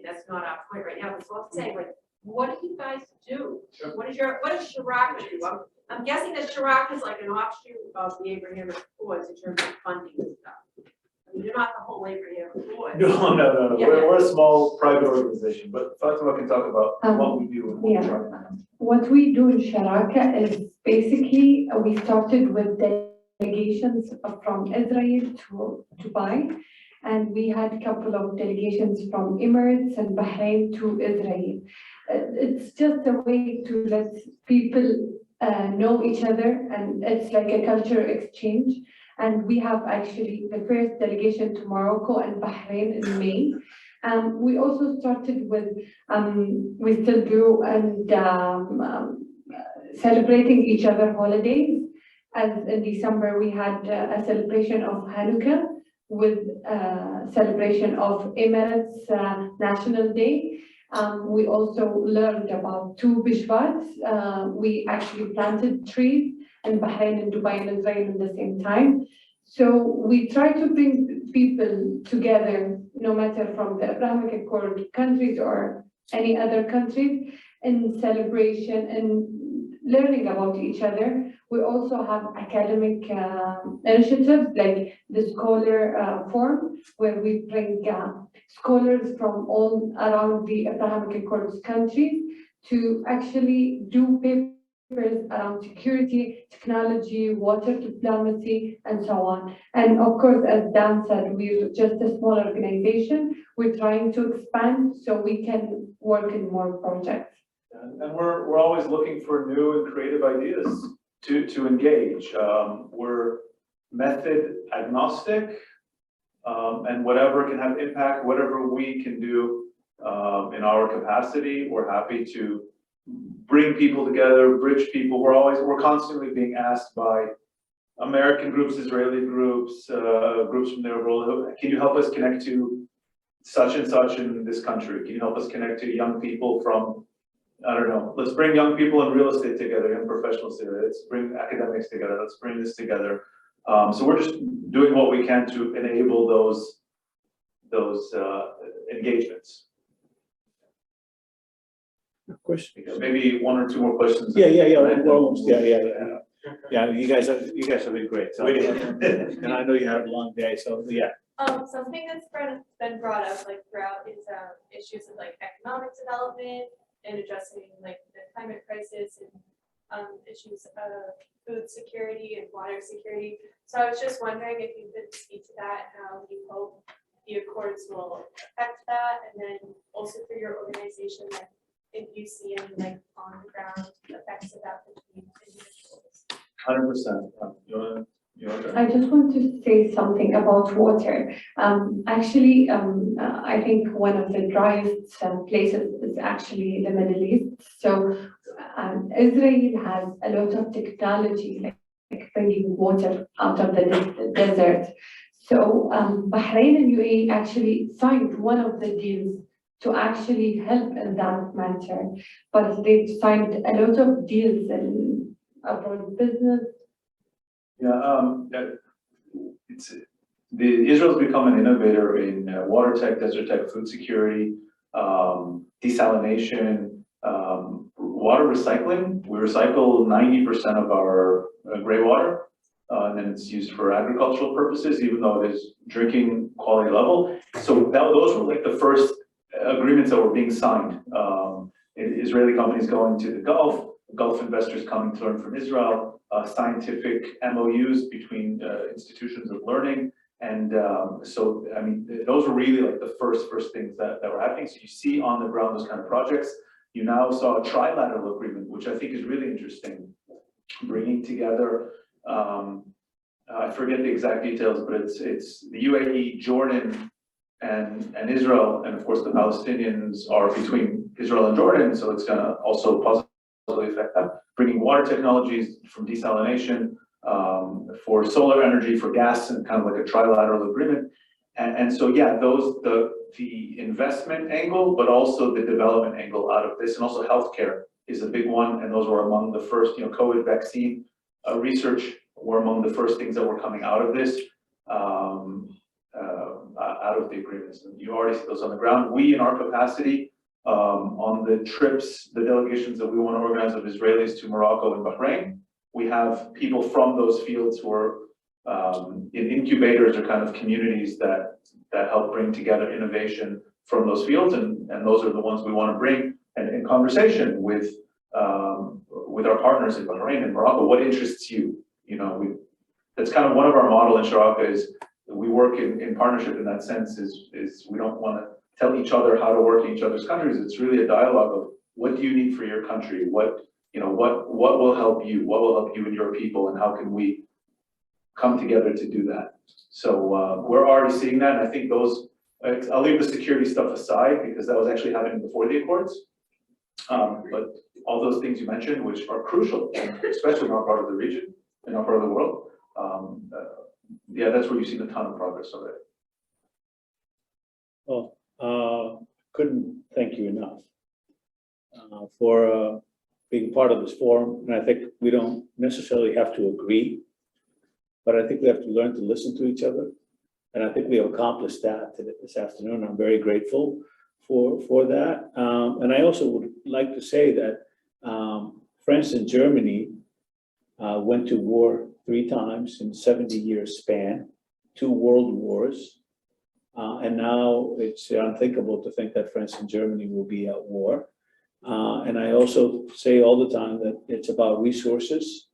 That's not our point right now, but so I'm saying, like, what do you guys do? Sure. What does Shiraka do? I'm guessing that Shiraka is like an offshoot of the Abraham Accords in terms of funding and stuff. I mean, you're not the whole Abraham Accords. No. Yeah. We're a small private organization, but Fatima can talk about what we do and what we try. What we do in Sharaka is basically, we started with delegations from Israel to Dubai, and we had a couple of delegations from Emirates and Bahrain to Israel. It's just a way to let people know each other, and it's like a cultural exchange. And we have actually the first delegation to Morocco and Bahrain in May. We also started with, we still do, and celebrating each other holidays. As in December, we had a celebration of Hanukkah with celebration of Emirates National Day. We also learned about 2 Bishwats. We actually planted trees in Bahrain and Dubai and Israel at the same time. So we try to bring people together, no matter from the Abrahamic Accord countries or any other countries, in celebration and learning about each other. We also have academic initiatives like the Scholar Forum, where we bring scholars from all around the Abrahamic Accords countries to actually do papers around security, technology, water diplomacy, and so on. And of course, as Dan said, we're just a small organization. We're trying to expand so we can work in more projects. And we're always looking for new and creative ideas to engage. We're method agnostic, and whatever can have impact, whatever we can do in our capacity, we're happy to bring people together, bridge people. We're constantly being asked by American groups, Israeli groups, groups from the world, can you help us connect to such and such in this country? Can you help us connect to young people from, I don't know, let's bring young people in real estate together, young professionals together, let's bring academics together, let's bring this together. So we're just doing what we can to enable those engagements. Of course. Maybe 1 or 2 more questions. Yeah, we're almost, yeah. You guys have been great, so, and I know you had a long day, so, yeah. Something that's been brought up like throughout is issues of like economic development and addressing like the climate crisis and issues of food security and water security. So I was just wondering if you could speak to that, how you hope the Accords will affect that, and then also for your organization, like if you see any like on the ground effects of that between individuals. 100%. I just want to say something about water. Actually, I think one of the driest places is actually the Middle East. So Israel has a lot of technology, like bringing water out of the desert. So Bahrain and UAE actually signed one of the deals to actually help in that matter. But they've signed a lot of deals in abroad business. Israel's become an innovator in water tech, desert tech, food security. desalination, water recycling. We recycle 90% of our gray water, and then it's used for agricultural purposes, even though it is drinking quality level. So those were like the first agreements that were being signed. Israeli companies going to the Gulf investors coming to learn from Israel, scientific MOUs between institutions of learning. And so, I mean, those were really like the first things that were happening. So you see on the ground those kind of projects. You now saw a trilateral agreement, which I think is really interesting, bringing together, I forget the exact details, but it's the UAE, Jordan, and Israel, and of course the Palestinians are between Israel and Jordan, so it's gonna also positively affect them. Bringing water technologies from desalination, for solar energy, for gas, and kind of like a trilateral agreement. And so, yeah, the investment angle, but also the development angle out of this, and also healthcare is a big one, and those were among the first, COVID vaccine research were among the first things that were coming out of this, out of the agreements. And you already see those on the ground. We, in our capacity, on the trips, the delegations that we want to organize of Israelis to Morocco and Bahrain, we have people from those fields who are in incubators or kind of communities that help bring together innovation from those fields, and those are the ones we want to bring and in conversation with our partners in Bahrain and Morocco. What interests you? That's kind of one of our model in Sharaka is we work in partnership in that sense. Is we don't want to tell each other how to work in each other's countries. It's really a dialogue of what do you need for your country? What will help you? What will help you and your people? And how can we come together to do that? So we're already seeing that. And I think I'll leave the security stuff aside because that was actually happening before the Accords. But all those things you mentioned, which are crucial, especially in our part of the region, in our part of the world, that's where you've seen a ton of progress already. Well, couldn't thank you enough for being part of this forum. And I think we don't necessarily have to agree, but I think we have to learn to listen to each other. And I think we have accomplished that this afternoon. I'm very grateful for that. And I also would like to say that France and Germany went to war 3 times in 70-year span, 2 world wars. And now it's unthinkable to think that France and Germany will be at war. And I also say all the time that it's about resources.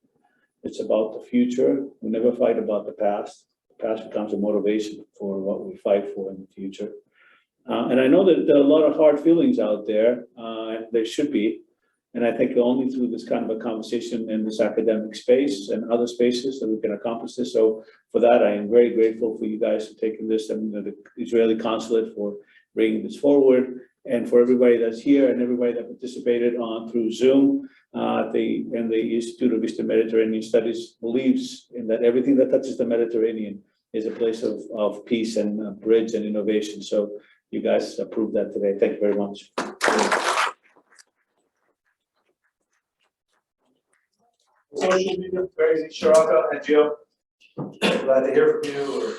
It's about the future. We never fight about the past. The past becomes a motivation for what we fight for in the future. And I know that there are a lot of hard feelings out there, and there should be. And I think only through this kind of a conversation in this academic space and other spaces that we can accomplish this. So for that, I am very grateful for you guys for taking this, and the Israeli consulate for bringing this forward, and for everybody that's here and everybody that participated through Zoom. The Institute of Eastern Mediterranean Studies believes in that everything that touches the Mediterranean is a place of peace and bridge and innovation. So you guys proved that today. Thank you very much. Social media, very easy, Sharaka and Gio. Glad to hear from you.